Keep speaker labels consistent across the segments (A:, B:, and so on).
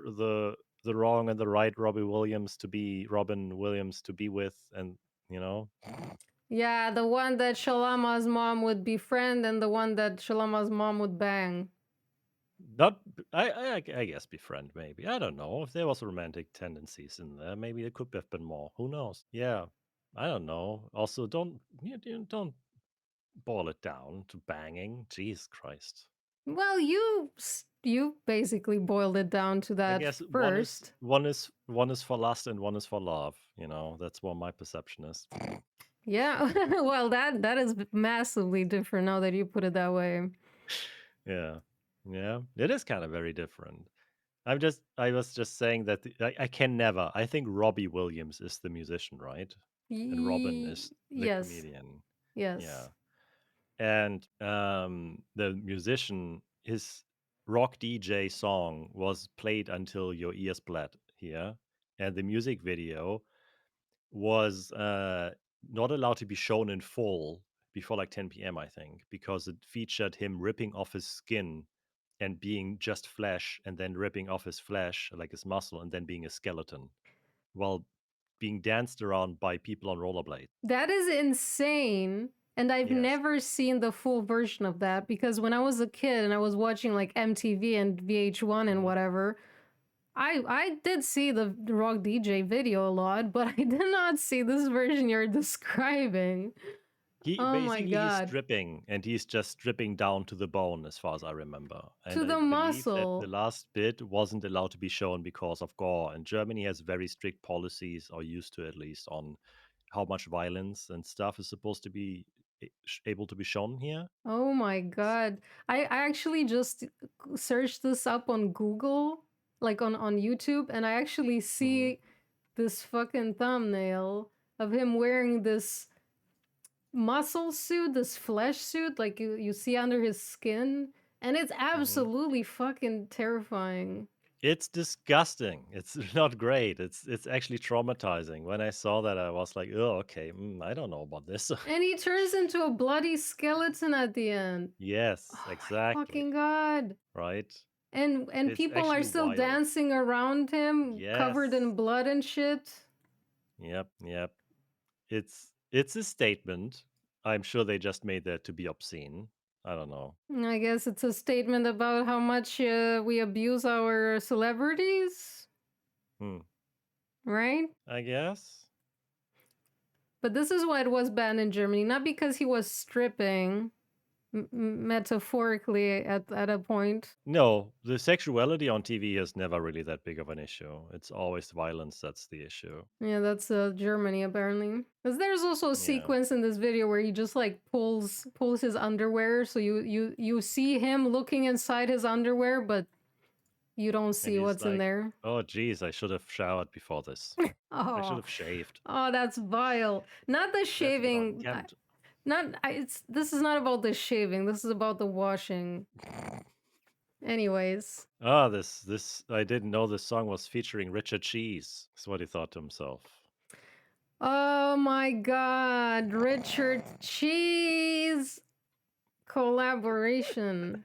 A: the the wrong and the right Robin Williams to be with, and you know.
B: Yeah, the one that Shalama's mom would befriend and the one that Shalama's mom would bang.
A: Not, I guess befriend maybe. I don't know if there was romantic tendencies in there. Maybe it could have been more. Who knows? Yeah, I don't know. Also, don't boil it down to banging. Jeez Christ.
B: Well, you basically boiled it down to
A: I
B: that
A: guess
B: first.
A: one is for lust and one is for love. That's what my perception is.
B: Yeah, well, that is massively different now that you put it that way.
A: Yeah, yeah, it is kind of very different. I was just saying that I can never. I think Robbie Williams is the musician, right? And Robin is the
B: Yes,
A: comedian. Yeah.
B: yes.
A: And the musician, his rock DJ song was played until your ears bled here. And the music video was not allowed to be shown in full before like 10 p.m., I think, because it featured him ripping off his skin and being just flesh, and then ripping off his flesh, like his muscle, and then being a skeleton while being danced around by people on rollerblades.
B: That is insane. And I've
A: Yes.
B: never seen the full version of that because when I was a kid and I was watching like MTV and VH1 and
A: Mhm.
B: whatever, I did see the Rock DJ video a lot, but I did not see this version you're describing.
A: He
B: Oh my
A: basically he's
B: god.
A: stripping, and he's just stripping down to the bone, as far as I remember. And
B: To
A: I
B: the
A: believe that the
B: muscle.
A: last bit wasn't allowed to be shown because of gore. And Germany has very strict policies, or used to at least, on how much violence and stuff is supposed to be able to be shown here.
B: Oh my god. I actually just searched this up on Google, like on YouTube, and I actually
A: Hmm.
B: see this fucking thumbnail of him wearing this muscle suit, this flesh suit, like you see under his skin, and it's
A: Hmm.
B: absolutely fucking terrifying.
A: It's disgusting. It's not great. It's actually traumatizing. When I saw that, I was like, oh, okay, I don't know about this.
B: And he turns into a bloody skeleton at the end.
A: Yes,
B: Oh my
A: exactly.
B: fucking god.
A: Right?
B: And
A: It's
B: people are
A: actually
B: still
A: wild.
B: dancing around him covered
A: Yes.
B: in blood and shit.
A: Yep, yep. It's a statement. I'm sure they just made that to be obscene. I don't know.
B: I guess it's a statement about how much we abuse our celebrities,
A: Hmm.
B: right?
A: I guess.
B: But this is why it was banned in Germany, not because he was stripping, metaphorically at a point.
A: No, the sexuality on TV is never really that big of an issue. It's always violence that's the issue.
B: Yeah, that's Germany apparently. Because there's also a
A: Yeah.
B: sequence in this video where he just like pulls his underwear, so you see him looking inside his underwear, but you don't
A: And
B: see
A: he's
B: what's in
A: like,
B: there.
A: "Oh, geez, I should have showered before this. I should
B: Oh,
A: have shaved.
B: oh, that's vile. Not the
A: That's a bit
B: shaving.
A: unkempt."
B: It's this is not about the shaving. This is about the washing. Anyways.
A: Ah, this I didn't know this song was featuring Richard Cheese. That's what he thought to himself.
B: Oh my god, Richard Cheese collaboration.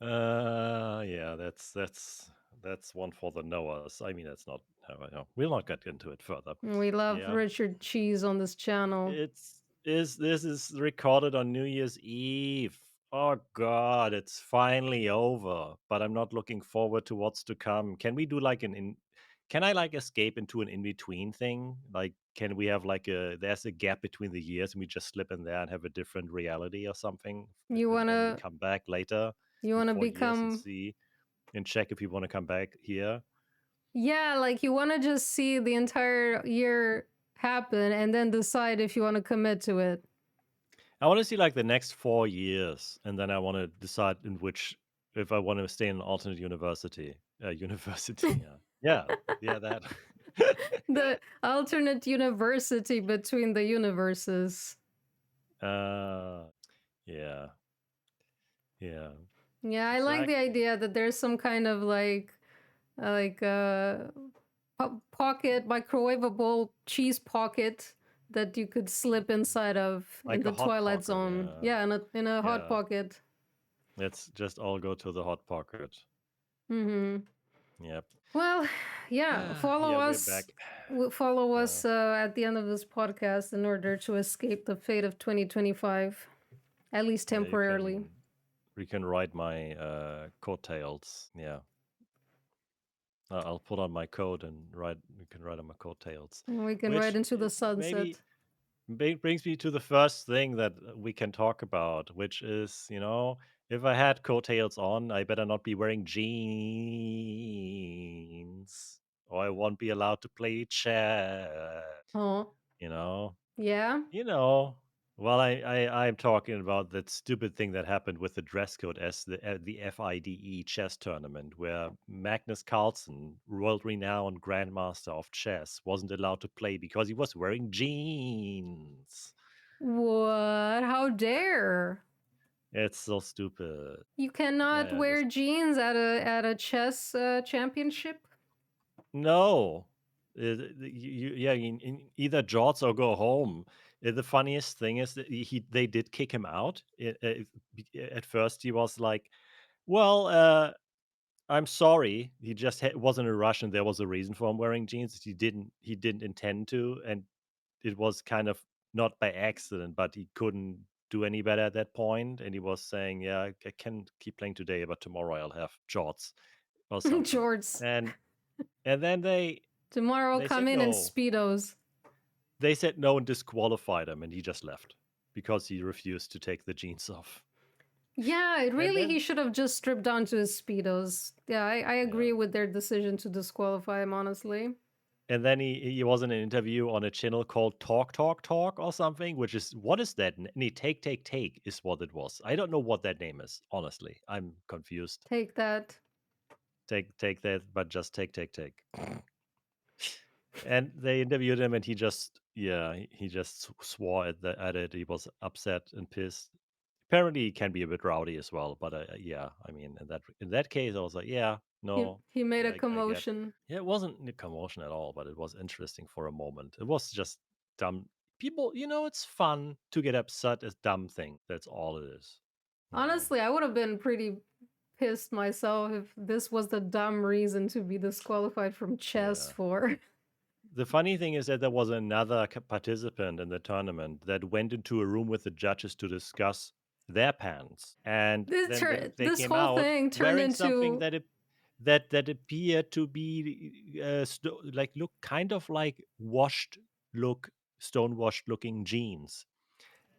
A: Yeah, that's one for the knowers. I mean, that's not. We'll not get into it further.
B: We love
A: Yeah,
B: Richard Cheese on this channel.
A: this is recorded on New Year's Eve. Oh God, it's finally over. But I'm not looking forward to what's to come. Can we do like an in? Can I like escape into an in between thing? Like, can we have like there's a gap between the years and we just slip in there and have a different reality or something,
B: You
A: and then we
B: wanna
A: come back later
B: you
A: in
B: wanna
A: 4 years and
B: become
A: see and check if we want to come back here.
B: yeah, like you wanna just see the entire year happen and then decide if you wanna commit to it.
A: I want to see like the next 4 years, and then I want to decide in which if I want to stay in an alternate university. University, yeah, yeah, that.
B: The alternate university between the universes.
A: uh, yeah, yeah,
B: Yeah, I like the
A: exactly.
B: idea that there's some kind of like pocket microwavable cheese pocket that you could slip inside of in
A: Like a
B: the
A: hot
B: Twilight
A: pocket,
B: Zone.
A: yeah,
B: Yeah, in a hot
A: yeah.
B: pocket.
A: Let's just all go to the hot pocket.
B: Mm-hmm.
A: Yep.
B: Well, yeah, follow
A: Yeah, we're
B: us.
A: back.
B: Follow
A: Yeah,
B: us at the end of this podcast in order to escape the fate of 2025, at least
A: yeah. You
B: temporarily.
A: can ride my coattails. Yeah, I'll put on my coat and ride. You can ride on my coattails,
B: And we can ride
A: which
B: into the
A: maybe
B: sunset.
A: brings me to the first thing that we can talk about, which is, if I had coattails on, I better not be wearing jeans, or I won't be allowed to play chess.
B: Oh,
A: You know,
B: yeah.
A: you know. Well, I'm talking about that stupid thing that happened with the dress code as the FIDE chess tournament, where Magnus Carlsen, world renowned grandmaster of chess, wasn't allowed to play because he was wearing jeans.
B: What? How dare?
A: It's so stupid.
B: You cannot
A: Yeah,
B: wear
A: just
B: jeans at a chess championship.
A: no. Yeah, either jorts or go home. The funniest thing is that they did kick him out. At first, he was like, "Well, I'm sorry. He just wasn't a Russian. There was a reason for him wearing jeans. He didn't intend to, and it was kind of not by accident, but he couldn't do any better at that point. And he was saying, "Yeah, I can keep playing today, but tomorrow I'll have jorts or something."
B: Jorts.
A: And and then they
B: Tomorrow I'll
A: they
B: come
A: said
B: in
A: no.
B: speedos.
A: They said no and disqualified him, and he just left because he refused to take the jeans off.
B: Yeah, it
A: And
B: really he
A: then
B: should have just stripped down to his speedos. Yeah, I
A: yeah.
B: agree with their decision to disqualify him. Honestly,
A: And then he was in an interview on a channel called Talk Talk Talk or something, which is what is that? Nee, Take Take Take is what it was. I don't know what that name is, honestly. I'm confused.
B: take that.
A: Take that, but just take take. And they interviewed him, and he just he just swore at it. He was upset and pissed. Apparently, he can be a bit rowdy as well. But yeah, I mean, in that case, I was like, yeah, no,
B: He made a
A: I get.
B: commotion.
A: Yeah, it wasn't a commotion at all, but it was interesting for a moment. It was just dumb. People, it's fun to get upset at dumb thing. That's all it is. You know.
B: Honestly, I would have been pretty pissed myself if this was the dumb reason to be disqualified from chess
A: Yeah.
B: for.
A: The funny thing is that there was another participant in the tournament that went into a room with the judges to discuss their pants, and then they
B: This
A: came
B: whole
A: out
B: thing turned
A: wearing something
B: into
A: that appeared to be like look kind of like look stonewashed looking jeans.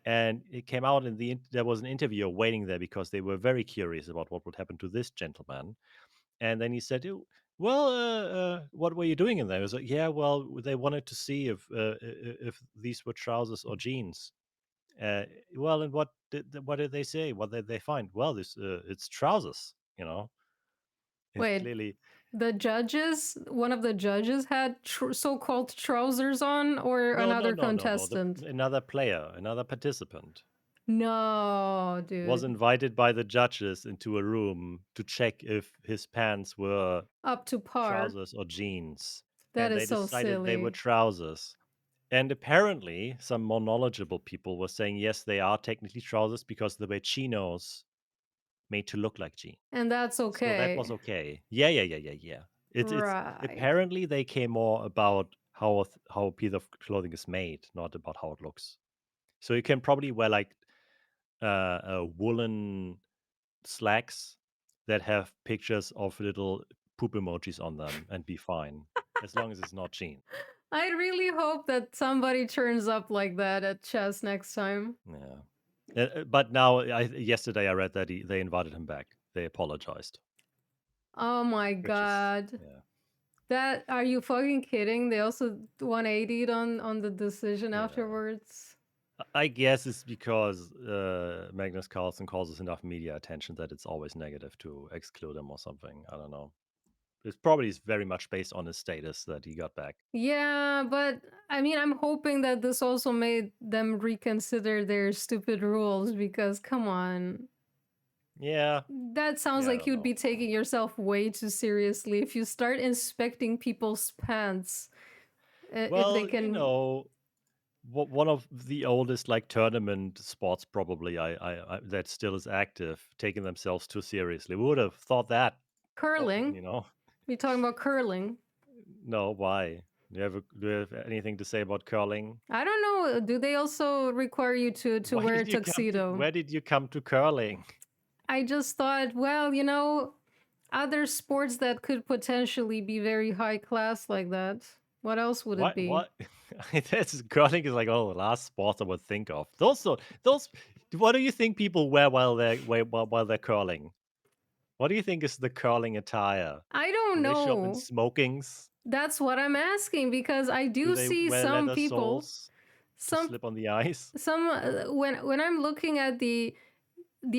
A: And it came out there was an interviewer waiting there because they were very curious about what would happen to this gentleman. And then he said, "Oh, well, what were you doing in there?" I was like, "Yeah, well, they wanted to see if these were trousers or jeans." Uh, well, and what did they say? What did they find? Well, this it's trousers. It's
B: wait.
A: clearly
B: The judges, one of the judges had so-called trousers on, or
A: no, no,
B: another
A: no, no, no.
B: contestant.
A: Another player, another participant
B: No,
A: was
B: dude.
A: invited by the judges into a room to check if his pants were
B: Up to par.
A: trousers or jeans,
B: That
A: and
B: is
A: they
B: so
A: decided they were
B: silly.
A: trousers. And apparently, some more knowledgeable people were saying, yes, they are technically trousers because they were chinos made to look like jeans.
B: And that's
A: So that was
B: okay.
A: okay. Yeah, yeah, yeah, yeah, yeah. It's
B: Right.
A: apparently they care more about how a piece of clothing is made, not about how it looks. So you can probably wear like woolen slacks that have pictures of little poop emojis on them and be fine as long as it's not jeans.
B: I really hope that somebody turns up like that at chess next time.
A: Yeah. But now, yesterday I read that they invited him back. They apologized,
B: Oh my
A: which is
B: god.
A: yeah,
B: That are you fucking kidding? They also 180'd on the decision
A: yeah.
B: afterwards.
A: I guess it's because Magnus Carlsen causes enough media attention that it's always negative to exclude him or something. I don't know. It's probably very much based on his status that he got back.
B: Yeah, but I mean, I'm hoping that this also made them reconsider their stupid rules because come on.
A: Yeah,
B: That sounds
A: yeah. I
B: like
A: don't
B: you'd
A: know.
B: be taking yourself way too seriously if you start inspecting people's pants. If they
A: Well,
B: can
A: one of the oldest like tournament spots probably that still is active, taking themselves too seriously. We would have thought that,
B: curling.
A: you know.
B: We talking about curling.
A: No, why? Do you have anything to say about curling?
B: I don't know. Do they also require you to
A: Why
B: wear a
A: did you come to
B: tuxedo?
A: where did you come to curling?
B: I just thought, well, other sports that could potentially be very high class like that. What else would it be?
A: What that's curling is like, oh, the last sport I would think of. Those what do you think people wear while they're curling? What do you think is the curling attire?
B: I don't
A: Do they show up in
B: know.
A: smokings?
B: That's what I'm asking because I
A: Do
B: do
A: they
B: see
A: wear
B: some
A: leather
B: people,
A: soles to
B: some
A: slip on the ice?
B: when I'm looking at the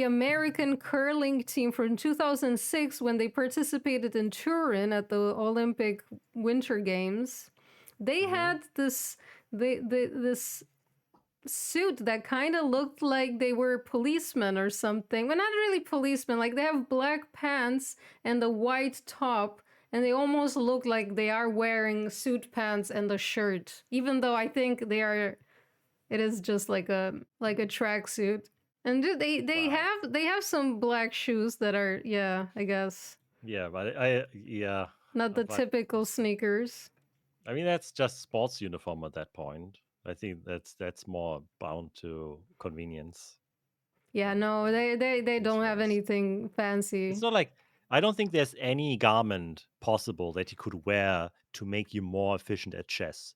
B: American curling team from 2006 when they participated in Turin at the Olympic Winter Games, they
A: Hmm.
B: had this suit that kind of looked like they were policemen or something. Well, not really policemen. Like they have black pants and a white top, and they almost look like they are wearing suit pants and a shirt. Even though I think they are, it is just like a tracksuit. And
A: Wow.
B: they have some black shoes that are, yeah, I guess
A: Yeah, but yeah,
B: not the
A: but
B: typical sneakers.
A: I mean that's just sports uniform at that point. I think that's more bound to convenience
B: Yeah, no,
A: than
B: they don't have
A: usefulness.
B: anything
A: It's
B: fancy.
A: not like I don't think there's any garment possible that you could wear to make you more efficient at chess.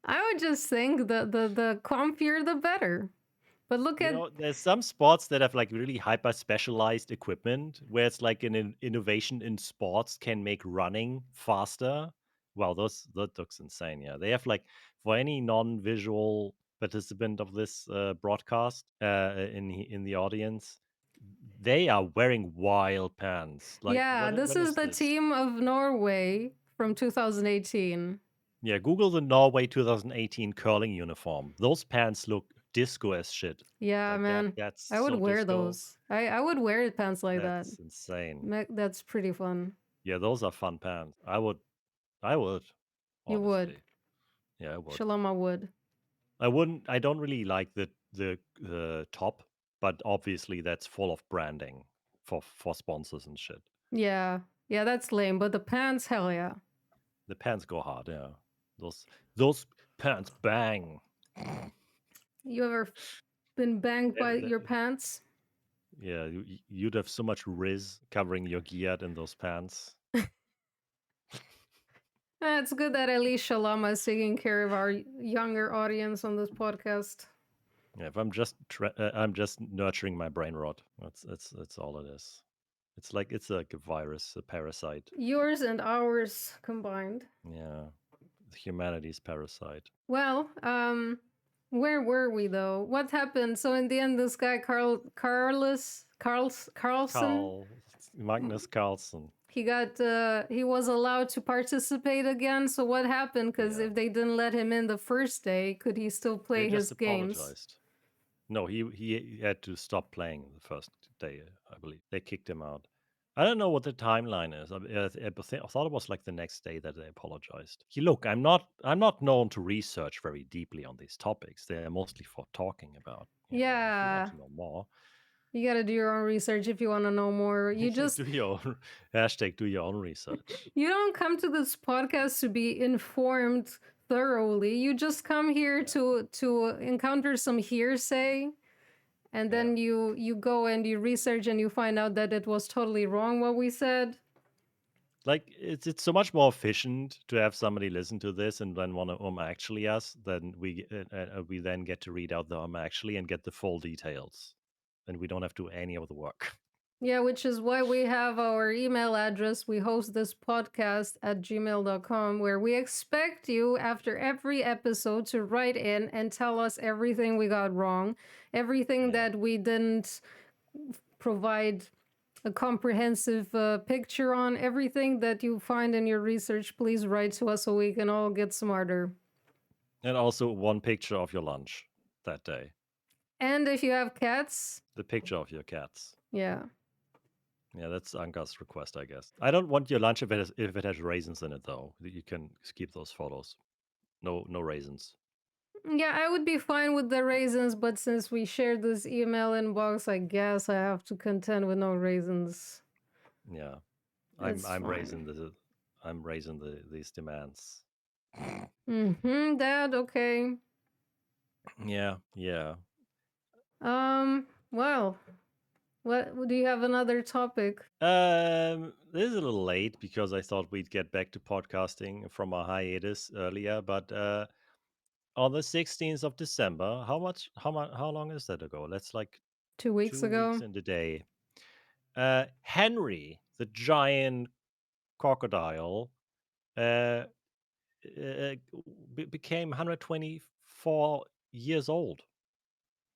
B: I would just think the comfier the better. But look
A: You
B: at,
A: know, there's some sports that have like really hyper specialized equipment where it's like innovation in sports can make running faster. Wow, that looks insane. Yeah, they have like for any non-visual participant of this broadcast in the audience, they are wearing wild pants. Like
B: yeah, this
A: what
B: is
A: is
B: the
A: this?
B: team of Norway from 2018.
A: Yeah, Google the Norway 2018 curling uniform. Those pants look disco as shit.
B: Yeah,
A: Like
B: man,
A: that's
B: I would
A: so
B: wear
A: disco.
B: those. I would wear pants like that.
A: That's insane.
B: That's pretty fun.
A: Yeah, those are fun pants. I would,
B: You would.
A: honestly. Yeah, I would.
B: Shalom, would.
A: I don't really like the top, but obviously that's full of branding for sponsors and shit.
B: Yeah, yeah, that's lame. But the pants, hell yeah.
A: The pants go hard, yeah. Those pants bang.
B: You ever been banged by
A: That-
B: your pants?
A: yeah, you'd have so much riz covering your gear in those pants.
B: It's good that at least Shalama is taking care of our younger audience on this podcast.
A: Yeah, if I'm just nurturing my brain rot. That's all it is. It's like a virus, a parasite.
B: Yours and ours combined.
A: Yeah, humanity's parasite.
B: Well, where were we though? What happened? So in the end, this guy Carlson,
A: Carl Magnus Carlsen.
B: he was allowed to participate again. So what happened? Because
A: Yeah,
B: if they didn't let him in the first day, could he still
A: they
B: play
A: just
B: his games?
A: apologized. No, he had to stop playing the first day. I believe they kicked him out. I don't know what the timeline is. I thought it was like the next day that they apologized. Look, I'm not known to research very deeply on these topics. They're mostly for talking about. If you want
B: Yeah,
A: to know more,
B: you gotta do your own research if you want to know more. You just
A: do your own hashtag. Do your own research.
B: you don't come to this podcast to be informed thoroughly. You just come here
A: Yeah,
B: to encounter some hearsay, and
A: yeah.
B: then you go and you research and you find out that it was totally wrong what we said.
A: Like it's so much more efficient to have somebody listen to this and then want to actually us than we then get to read out the actually and get the full details, and we don't have to do any of the work.
B: Yeah, which is why we have our email address. We host this podcast at gmail.com where we expect you after every episode to write in and tell us everything we got wrong, everything
A: Yeah,
B: that we didn't provide a comprehensive picture on, everything that you find in your research. Please write to us so we can all get smarter.
A: and also one picture of your lunch that day,
B: And if you have cats,
A: the picture of your cats.
B: yeah.
A: Yeah, that's Anka's request, I guess. I don't want your lunch if it has raisins in it though. You can keep those photos. No raisins.
B: Yeah, I would be fine with the raisins, but since we shared this email inbox, I guess I have to contend with no raisins.
A: Yeah.
B: That's
A: I'm
B: fine.
A: raising these demands.
B: Mm-hmm, Dad, okay.
A: Yeah, yeah.
B: Well, what do you have another topic?
A: This is a little late because I thought we'd get back to podcasting from our hiatus earlier, but on the 16th of December, how long is that ago? That's like
B: 2 weeks
A: 2 weeks
B: ago.
A: in the day. Henry, the giant crocodile, uh, uh, became 124 years old.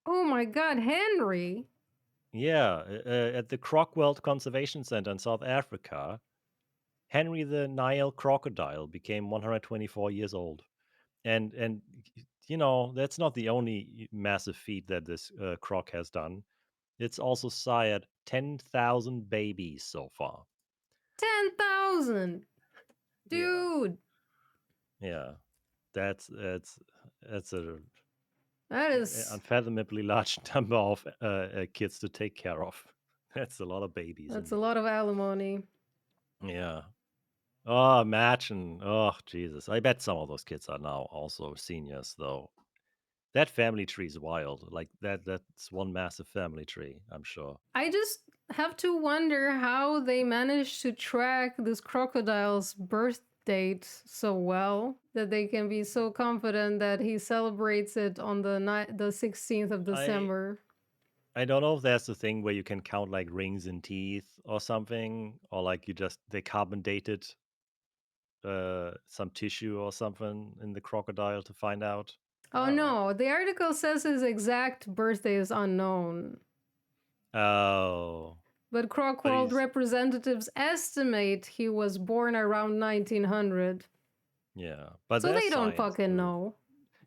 B: Oh my god, Henry!
A: Yeah, at the Croc World Conservation Center in South Africa, Henry the Nile crocodile became 124 years old. And that's not the only massive feat that this croc has done. It's also sired 10,000 babies so far.
B: 10,000!
A: Yeah,
B: Dude!
A: yeah. That's that's a
B: That is
A: unfathomably large number of kids to take care of. That's a lot of babies
B: that's a
A: indeed.
B: lot of alimony.
A: Yeah. Oh, imagine. Oh, Jesus. I bet some of those kids are now also seniors, though. That family tree is wild. Like that's one massive family tree, I'm sure.
B: I just have to wonder how they managed to track this crocodile's birth date so well that they can be so confident that he celebrates it on the 16th of
A: I
B: December.
A: I don't know if there's a thing where you can count like rings in teeth or something, or like they carbon dated some tissue or something in the crocodile to find out. I
B: Oh
A: don't know.
B: no, the article says his exact birthday is unknown.
A: Oh,
B: But Croc
A: but
B: World representatives estimate he was born around 1900.
A: yeah, but
B: So
A: there's
B: they don't
A: science
B: fucking
A: to
B: know.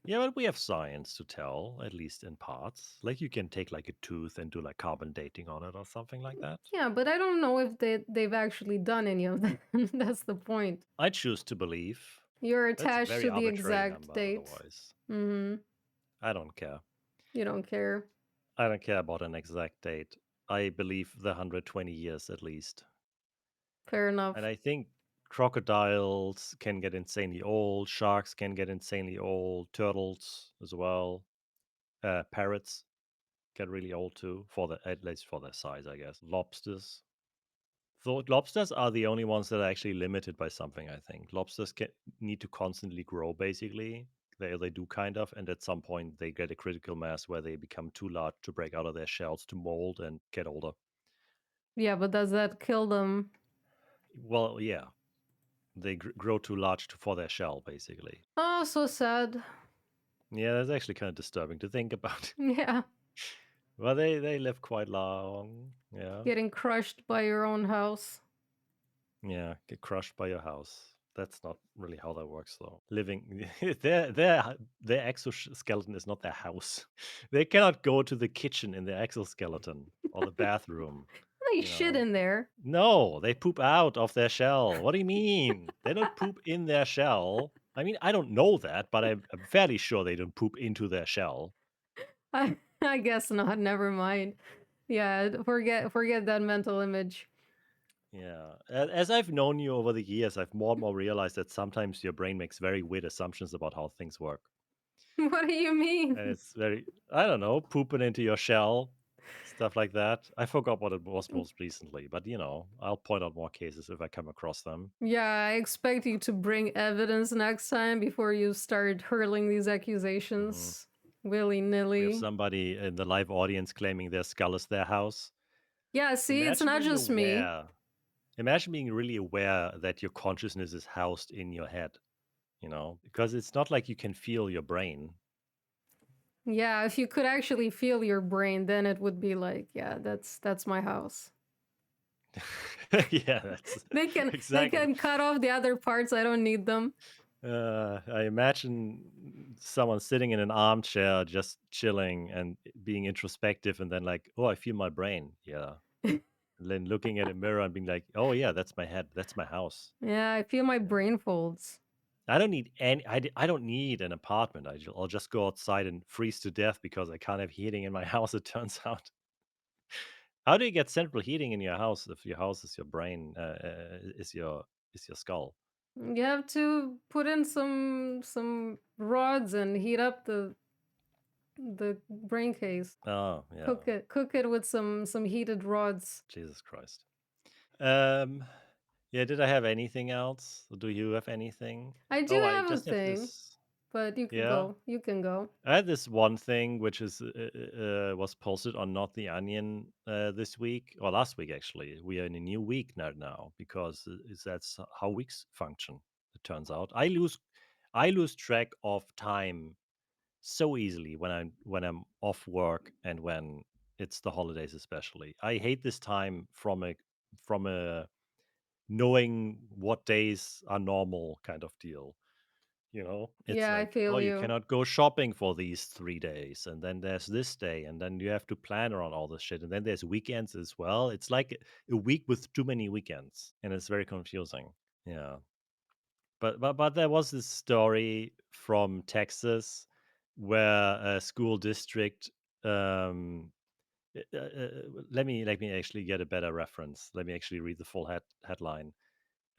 A: yeah, but we have science to tell, at least in parts. Like you can take like a tooth and do like carbon dating on it or something like that.
B: Yeah, but I don't know if they've actually done any of that. That's the point.
A: I choose to believe.
B: You're
A: That's a
B: attached
A: very
B: to the
A: arbitrary
B: exact
A: number
B: date.
A: otherwise.
B: Mm-hmm.
A: I don't care.
B: You don't care.
A: I don't care about an exact date. I believe the 120 years at least.
B: Fair
A: And
B: enough.
A: I think crocodiles can get insanely old, sharks can get insanely old, turtles as well. Parrots get really old too, at least for their size, I guess. Lobsters. So lobsters are the only ones that are actually limited by something, I think. Lobsters need to constantly grow, basically. They do kind of, and at some point they get a critical mass where they become too large to break out of their shells to mold and get older.
B: Yeah, but does that kill them?
A: Well, yeah, they grow too large for their shell, basically.
B: Oh, so sad.
A: Yeah, that's actually kind of disturbing to think about.
B: Yeah,
A: Well, they live quite long. Yeah,
B: getting crushed by your own house.
A: yeah, get crushed by your house. That's not really how that works, though. Living their exoskeleton is not their house. They cannot go to the kitchen in their exoskeleton or the bathroom.
B: They
A: You
B: shit
A: know,
B: in there.
A: no, they poop out of their shell. What do you mean? They don't poop in their shell. I mean, I don't know that, but I'm fairly sure they don't poop into their shell.
B: I guess not. Never mind. Yeah, forget that mental image.
A: Yeah. As I've known you over the years, I've more and more realized that sometimes your brain makes very weird assumptions about how things work.
B: What do you mean?
A: And it's I don't know, pooping into your shell, stuff like that. I forgot what it was most recently, but I'll point out more cases if I come across them.
B: Yeah, I expect you to bring evidence next time before you start hurling these
A: Hmm.
B: accusations willy
A: We have
B: nilly.
A: somebody in the live audience claiming their skull is their house.
B: Yeah, see, it's
A: Imagine
B: not
A: being
B: just me.
A: aware. Imagine being really aware that your consciousness is housed in your head, because it's not like you can feel your brain.
B: Yeah, if you could actually feel your brain, then it would be like, yeah, that's my house.
A: Yeah, that's
B: They
A: exactly.
B: can cut off the other parts. I don't need them.
A: I imagine someone sitting in an armchair just chilling and being introspective and then like, oh, I feel my brain. Yeah. And then looking at a mirror and being like, oh, yeah, that's my head. That's my house.
B: Yeah, I feel my
A: Yeah.
B: brain folds.
A: I don't need I don't need an apartment. I'll just go outside and freeze to death because I can't have heating in my house, it turns out. How do you get central heating in your house if your house is your brain, is your skull?
B: You have to put in some rods and heat up the brain case.
A: Oh, yeah.
B: Cook it with some heated rods.
A: Jesus Christ. Um, yeah, did I have anything else? Do you have anything?
B: I do
A: Oh, I
B: have a
A: just have
B: thing,
A: this.
B: but you can
A: Yeah.
B: go. You can go.
A: I had this one thing which was posted on Not the Onion this week or last week actually. We are in a new week now because that's how weeks function. It turns out I lose track of time so easily when I'm off work and when it's the holidays especially. I hate this time from a knowing what days are normal kind of deal. It's
B: Yeah, I
A: like, oh,
B: feel
A: you
B: you.
A: cannot go shopping for these 3 days, and then there's this day, and then you have to plan around all this shit, and then there's weekends as well. It's like a week with too many weekends, and it's very confusing. Yeah, but there was this story from Texas where a school district. Um, let me actually get a better reference. Let me actually read the full headline.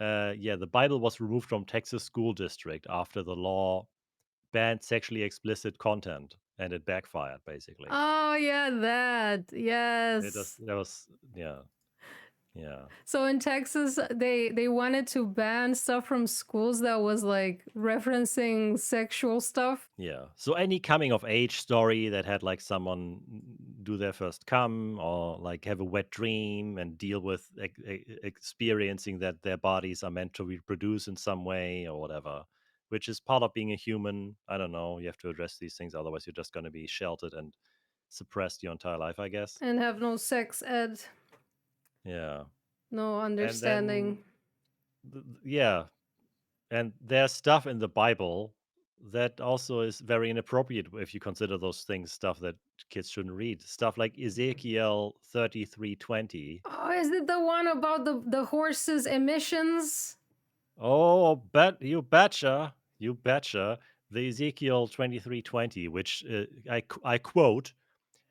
A: Yeah, the Bible was removed from Texas school district after the law banned sexually explicit content, and it backfired basically.
B: Oh yeah, that.
A: It was
B: Yes.
A: that was yeah, yeah,
B: So in Texas, they wanted to ban stuff from schools that was like referencing sexual stuff.
A: yeah. So any coming of age story that had like someone do their first come or like have a wet dream and deal with experiencing that their bodies are meant to reproduce in some way or whatever, which is part of being a human. I don't know. You have to address these things, otherwise you're just going to be sheltered and suppressed your entire life, I guess.
B: And have no sex ed,
A: Yeah,
B: no
A: and then
B: understanding.
A: yeah. And there's stuff in the Bible that also is very inappropriate if you consider those things stuff that kids shouldn't read. Stuff like Ezekiel 33:20.
B: Oh, is it the one about the horses' emissions?
A: Oh, you betcha. The Ezekiel 23:20, which I quote,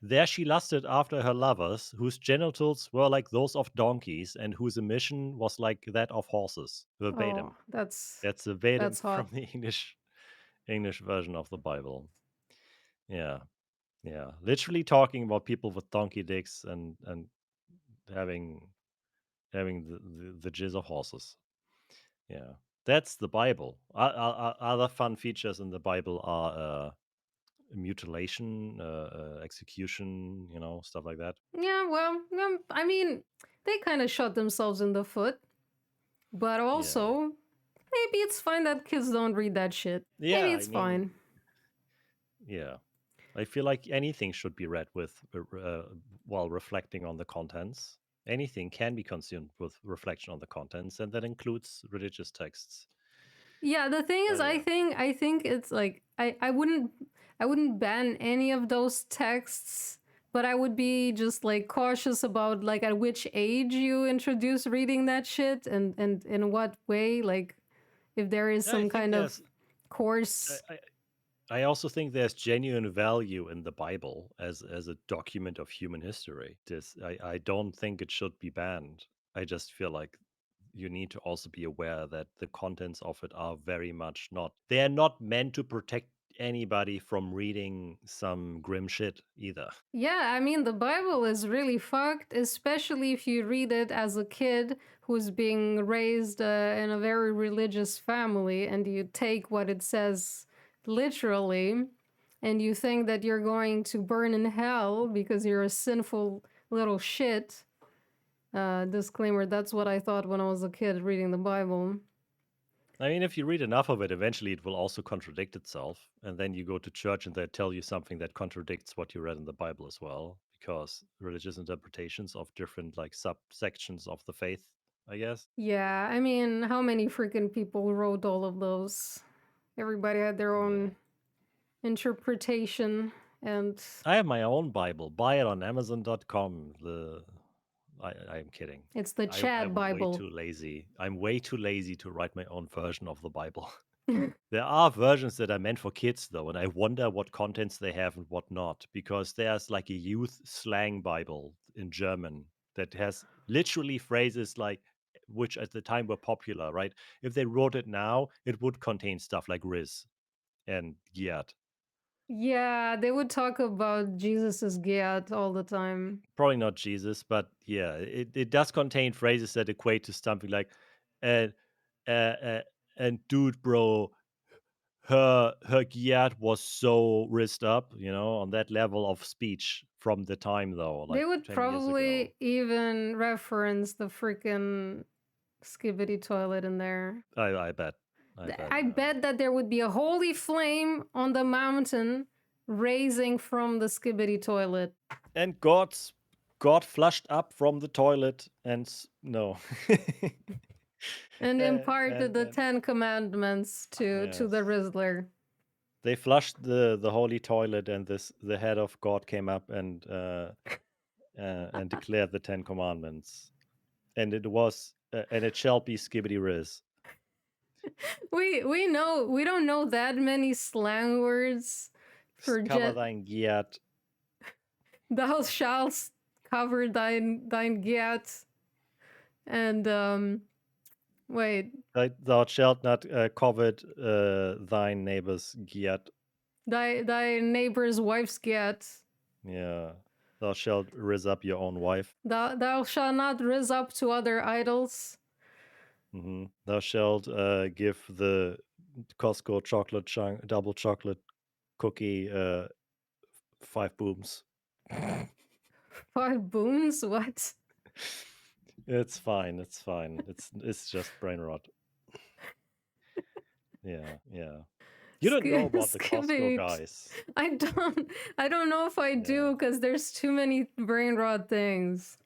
A: "There she lusted after her lovers, whose genitals were like those of donkeys, and whose emission was like that of horses."
B: Oh,
A: Verbatim.
B: that's
A: That's verbatim
B: that's hot.
A: from the English version of the Bible. Yeah, yeah. Literally talking about people with donkey dicks and having having the jizz of horses. Yeah, that's the Bible. Other fun features in the Bible are mutilation, execution, stuff like that.
B: Yeah, well, I mean, they kind of shot themselves in the foot, but
A: Yeah,
B: also maybe it's fine that kids don't read that shit.
A: yeah.
B: Maybe
A: I
B: it's
A: mean,
B: fine.
A: yeah. I feel like anything should be read with while reflecting on the contents. Anything can be consumed with reflection on the contents, and that includes religious texts.
B: Yeah, the thing is,
A: But
B: I
A: yeah,
B: think I think it's like I wouldn't ban any of those texts, but I would be just like cautious about like at which age you introduce reading that shit and in what way, like if there is
A: I
B: some
A: think
B: kind of
A: there's.
B: course.
A: I, I also think there's genuine value in the Bible as a document of human history. I don't think it should be banned. I just feel like you need to also be aware that the contents of it are very much not. They are not meant to protect anybody from reading some grim shit either.
B: Yeah, I mean, the Bible is really fucked, especially if you read it as a kid who's being raised in a very religious family and you take what it says literally and you think that you're going to burn in hell because you're a sinful little shit. Disclaimer, that's what I thought when I was a kid reading the Bible.
A: I mean, if you read enough of it, eventually it will also contradict itself. And then you go to church and they tell you something that contradicts what you read in the Bible as well, because religious interpretations of different like subsections of the faith, I guess.
B: Yeah, I mean, how many freaking people wrote all of those? Everybody had their
A: Yeah.
B: own interpretation and
A: I have my own Bible. Buy it on Amazon.com. I'm kidding.
B: it's the Chad
A: I'm way
B: Bible.
A: too lazy. I'm way too lazy to write my own version of the Bible. There are versions that are meant for kids, though, and I wonder what contents they have and what not, because there's like a youth slang Bible. in German that has literally phrases like which at the time were popular, right? If they wrote it now, it would contain stuff like Riz and Giat.
B: Yeah, they would talk about Jesus's Giat all the time.
A: Probably not Jesus, but yeah, it does contain phrases that equate to something like, and uh, uh, and dude, bro, her Giat was so rizzed up, on that level of speech from the time though,
B: They
A: like
B: would
A: 10 years ago.
B: probably even reference the freaking skibbity toilet in there.
A: I bet, I bet.
B: I bet that there would be a holy flame on the mountain raising from the skibbity toilet
A: And God flushed up from the toilet, and no,
B: and imparted the
A: and
B: 10 Commandments to the
A: yes.
B: Rizzler.
A: They flushed the holy toilet, and the head of God came up and declared the 10 Commandments, and it shall be skibbity riz.
B: We don't know that many slang words for
A: Cover
B: jet.
A: thine giat.
B: Thou shalt cover thine Giat and wait,
A: Thou shalt not covet thine neighbor's giat.
B: thy neighbor's wife's Giat.
A: Yeah, thou shalt riz up your own wife.
B: Thou shalt not rise up to other idols.
A: Thou shalt give the Costco double chocolate cookie 5 booms.
B: 5 booms? What?
A: It's fine. It's fine. It's just brain rot. Yeah, yeah. You don't know about the Costco
B: Skibidi.
A: guys.
B: I don't know if I
A: Yeah.
B: do because there's too many brain rot things.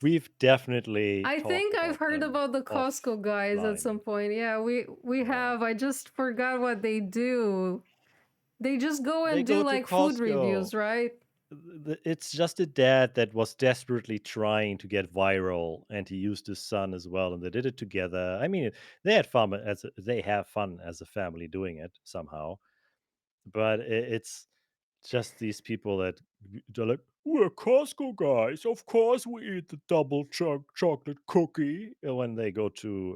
A: We've definitely
B: I
A: talked
B: think I've
A: about
B: heard
A: them
B: about the Costco guys at some
A: offline.
B: point. Yeah, we
A: Yeah.
B: have. I just forgot what they do. They just go
A: They
B: and do
A: go to
B: like food
A: Costco.
B: reviews, right?
A: It's just a dad that was desperately trying to get viral, and he used his son as well, and they did it together. I mean, they have fun as a family doing it somehow, but it's just these people that they're like, we're Costco guys. Of course, we eat the double chocolate cookie when they go to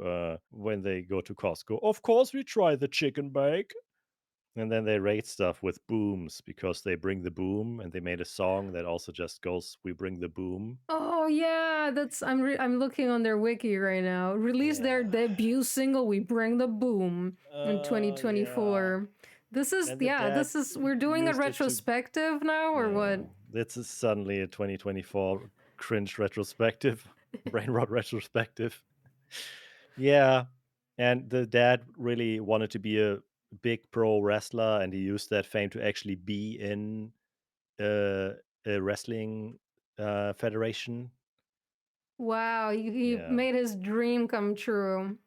A: Costco. Of course, we try the chicken bake. And then they rate stuff with booms because they bring the boom, and they made a song that also just goes, "We bring the boom."
B: Oh yeah, I'm looking on their wiki right now. Released their
A: Yeah.
B: debut single "We Bring the Boom" in
A: Yeah.
B: 2024.
A: And the dad
B: This is we're doing a
A: used it to,
B: retrospective now or
A: yeah.
B: what?
A: This is suddenly a 2024 cringe retrospective, brain rot retrospective. Yeah. And the dad really wanted to be a big pro wrestler, and he used that fame to actually be in uh, a wrestling federation.
B: Wow, he
A: Yeah.
B: made his dream come true.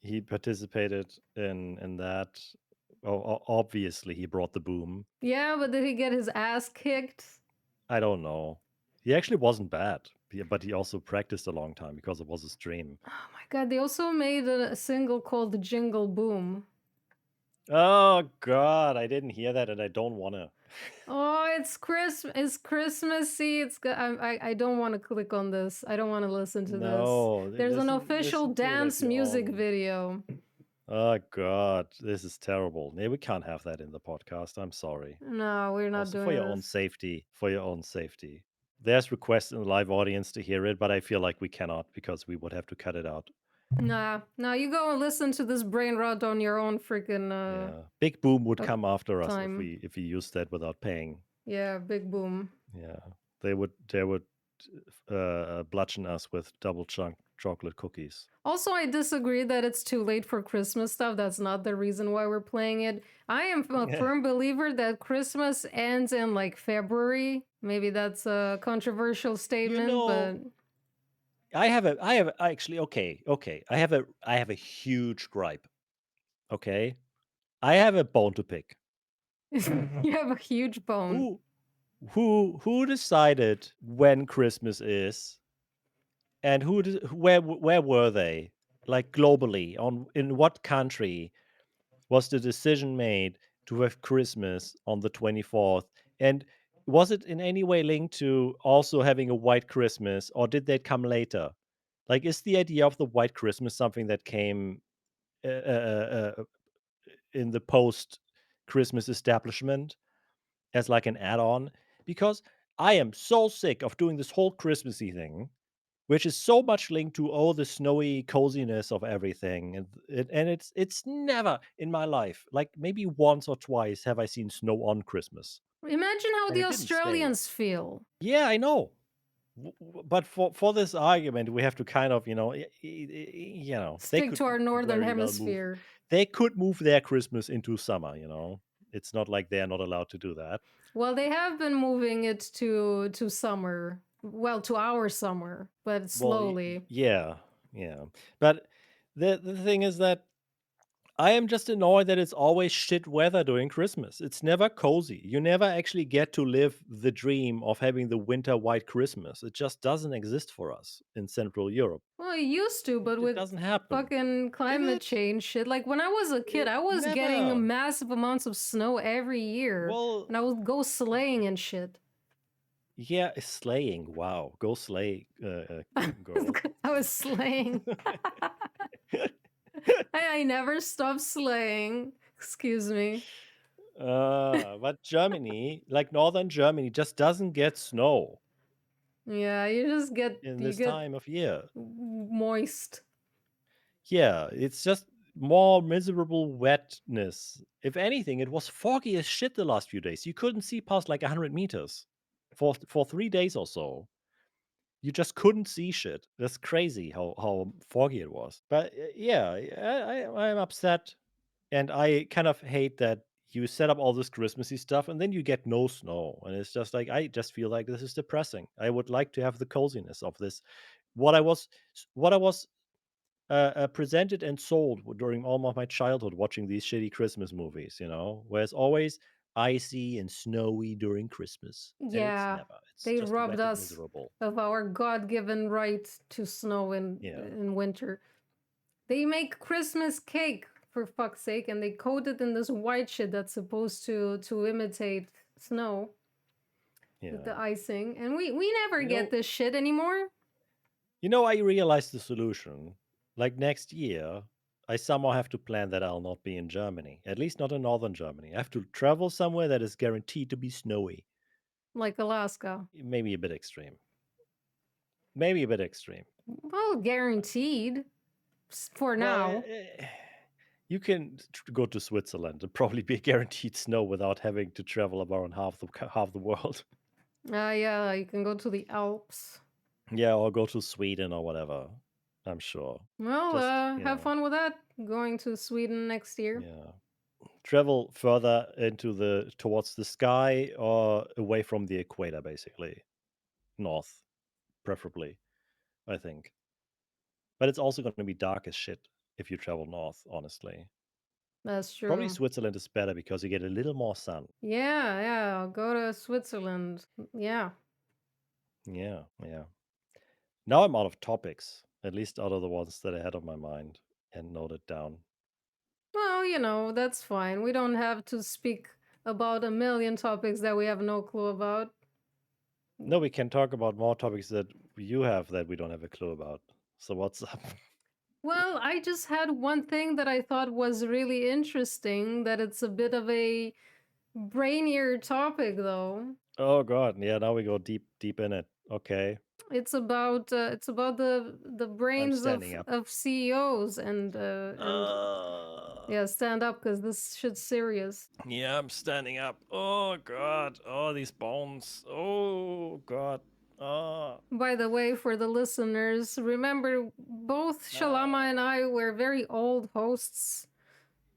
A: He participated in that. Obviously, he brought the boom.
B: Yeah, but did he get his ass kicked?
A: I don't know. He actually wasn't bad, but he also practiced a long time because it was his dream.
B: Oh my god, they also made a single called Jingle Boom.
A: Oh God, I didn't hear that, and I don't wanna.
B: Oh, it's Christmassy. I don't want to click on this. I don't want to listen to this.
A: No,
B: There's an
A: listen,
B: official
A: listen to it at
B: dance
A: your
B: music
A: own.
B: video.
A: Oh God, this is terrible. Yeah, we can't have that in the podcast. I'm sorry.
B: No, we're not
A: Also, for
B: doing
A: your own
B: this.
A: safety, for your own safety. There's requests in the live audience to hear it, but I feel like we cannot because we would have to cut it out.
B: Nah, you go and listen to this brain rot on your own freaking
A: Yeah, Big Boom would
B: uh
A: come after us if
B: time.
A: we used that without paying.
B: Yeah, big boom.
A: Yeah, they would bludgeon us with double chunk chocolate cookies.
B: Also, I disagree that it's too late for Christmas stuff. That's not the reason why we're playing it. I am a
A: Yeah,
B: firm believer that Christmas ends in like February. Maybe that's a controversial
A: you
B: statement,
A: know,
B: but
A: I have actually okay. I have a huge gripe. Okay, I have a bone to pick.
B: you have a huge bone.
A: Who who decided when Christmas is, and where were they, like globally, on in what country was the decision made to have Christmas on the 24th? And was it in any way linked to also having a white Christmas, or did that come later? Like, is the idea of the white Christmas something that came in the post Christmas establishment as like an add-on? Because I am so sick of doing this whole Christmassy thing, which is so much linked to all the snowy coziness of everything, and it's never in my life, like maybe once or twice, have I seen snow on Christmas,
B: Imagine how
A: and
B: the
A: it didn't stay.
B: Australians feel.
A: Yeah, I know. But for this argument, we have to kind of, they
B: Stick
A: could
B: to our northern
A: very well move.
B: hemisphere.
A: They could move their Christmas into summer. It's not like they're not allowed to do that.
B: Well, they have been moving it to summer. Well, to our summer, but
A: Well,
B: slowly.
A: yeah, yeah. But the thing is that I am just annoyed that it's always shit weather during Christmas. It's never cozy. You never actually get to live the dream of having the winter white Christmas. It just doesn't exist for us in Central Europe.
B: Well, it used to, but
A: It
B: with
A: doesn't happen.
B: fucking
A: Did
B: climate
A: it?
B: change shit. Like when I was a kid,
A: It
B: I was getting
A: never.
B: massive amounts of snow every year,
A: Well,
B: and I would go sleighing and shit.
A: yeah, slaying. Wow, go slay, girl.
B: I was sleighing. I never stopped sleighing. Excuse me.
A: But Germany, like northern Germany, just doesn't get snow
B: Yeah, you just get
A: in
B: you
A: this
B: get
A: time of year.
B: moist.
A: Yeah, it's just more miserable wetness. If anything, it was foggy as shit the last few days. You couldn't see past like 100 meters for 3 days or so. You just couldn't see shit. That's crazy how foggy it was. But yeah, I'm upset, and I kind of hate that you set up all this Christmassy stuff and then you get no snow, and it's just like I just feel like this is depressing. I would like to have the coziness of this. What I was presented and sold during all of my childhood watching these shitty Christmas movies, where it's always icy and snowy during Christmas, and it's
B: Yeah,
A: never. It's
B: they
A: just
B: robbed
A: wet and
B: us
A: miserable.
B: of our God-given right to snow
A: Yeah,
B: in winter. They make Christmas cake for fuck's sake, and they coat it in this white shit that's supposed to imitate snow with
A: yeah.
B: the icing, and we never
A: You
B: get
A: know,
B: this shit anymore.
A: I realized the solution. Like next year, I somehow have to plan that I'll not be in Germany, at least not in northern Germany. I have to travel somewhere that is guaranteed to be snowy.
B: Like Alaska.
A: Maybe a bit extreme. Maybe a bit extreme.
B: Well, guaranteed for
A: Well,
B: now.
A: you can go to Switzerland and probably be guaranteed snow without having to travel around half the world.
B: Yeah, you can go to the Alps.
A: Yeah, or go to Sweden or whatever. I'm sure.
B: Well,
A: Just
B: have fun with that. Going to Sweden next year.
A: yeah, travel further into the towards the sky or away from the equator, basically north, preferably. I think, but it's also going to be dark as shit if you travel north. Honestly,
B: That's
A: probably
B: true.
A: Switzerland is better because you get a little more sun.
B: Yeah, I'll go to Switzerland. Yeah.
A: Yeah, yeah. Now I'm out of topics, at least out of the ones that I had on my mind and noted down.
B: Well, that's fine. We don't have to speak about a million topics that we have no clue about.
A: No, we can talk about more topics that you have that we don't have a clue about. So what's up?
B: Well, I just had one thing that I thought was really interesting, that it's a bit of a brainier topic though.
A: Oh god, yeah, now we go deep in it. Okay.
B: It's about the
A: I'm
B: brains
A: standing up.
B: of CEOs and
A: Uh,
B: yeah, stand up because this shit's serious.
A: yeah, I'm standing up. Oh god. Oh, these bones. Oh god. Oh.
B: By the way, for the listeners, remember both Shalama and
A: Uh,
B: I were very old hosts,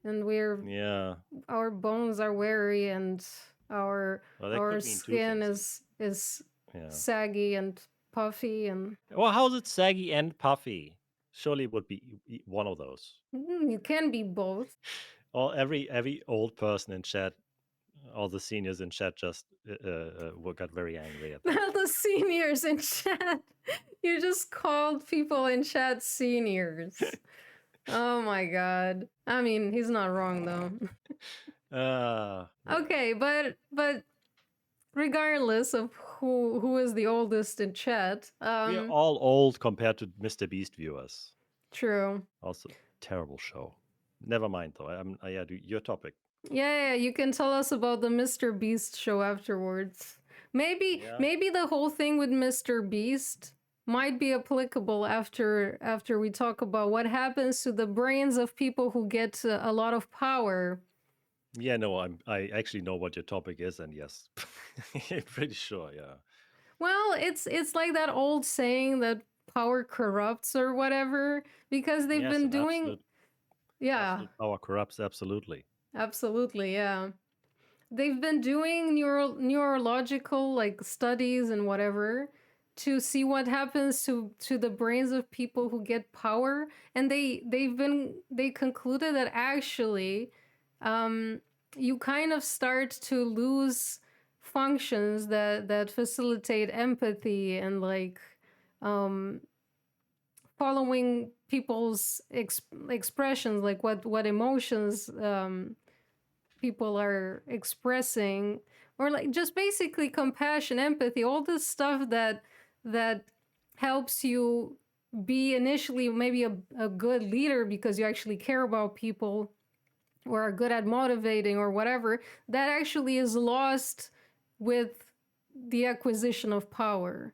B: and
A: yeah.
B: our bones are weary, and our
A: Well, that
B: our
A: could mean two
B: skin
A: things.
B: is
A: Yeah.
B: saggy and puffy, and
A: Well, how's it saggy and puffy? Surely it would be one of those.
B: you can be both.
A: Every old person in chat, all the seniors in chat just got very angry at that.
B: Now the seniors in chat, you just called people in chat seniors. Oh my god. I mean, he's not wrong though.
A: Yeah.
B: Okay, but regardless of who is the oldest in chat.
A: We are all old compared to Mr. Beast viewers.
B: True.
A: Also, terrible show. Never mind though. Yeah, your topic.
B: Yeah, you can tell us about the Mr. Beast show afterwards.
A: Yeah.
B: Maybe the whole thing with Mr. Beast might be applicable after we talk about what happens to the brains of people who get a lot of power.
A: Yeah, no, I actually know what your topic is, and yes, I'm pretty sure. Yeah.
B: Well, it's like that old saying that power corrupts or whatever because they've
A: Yes,
B: been
A: and
B: doing yeah,
A: absolute power corrupts absolutely.
B: absolutely, yeah. They've been doing neurological like studies and whatever to see what happens to the brains of people who get power, and they concluded that actually um you kind of start to lose functions that facilitate empathy and like um following people's expressions, like what emotions people are expressing, or like just basically compassion, empathy, all this stuff that helps you be initially maybe a good leader because you actually care about people or are good at motivating or whatever, that actually is lost with the acquisition of power.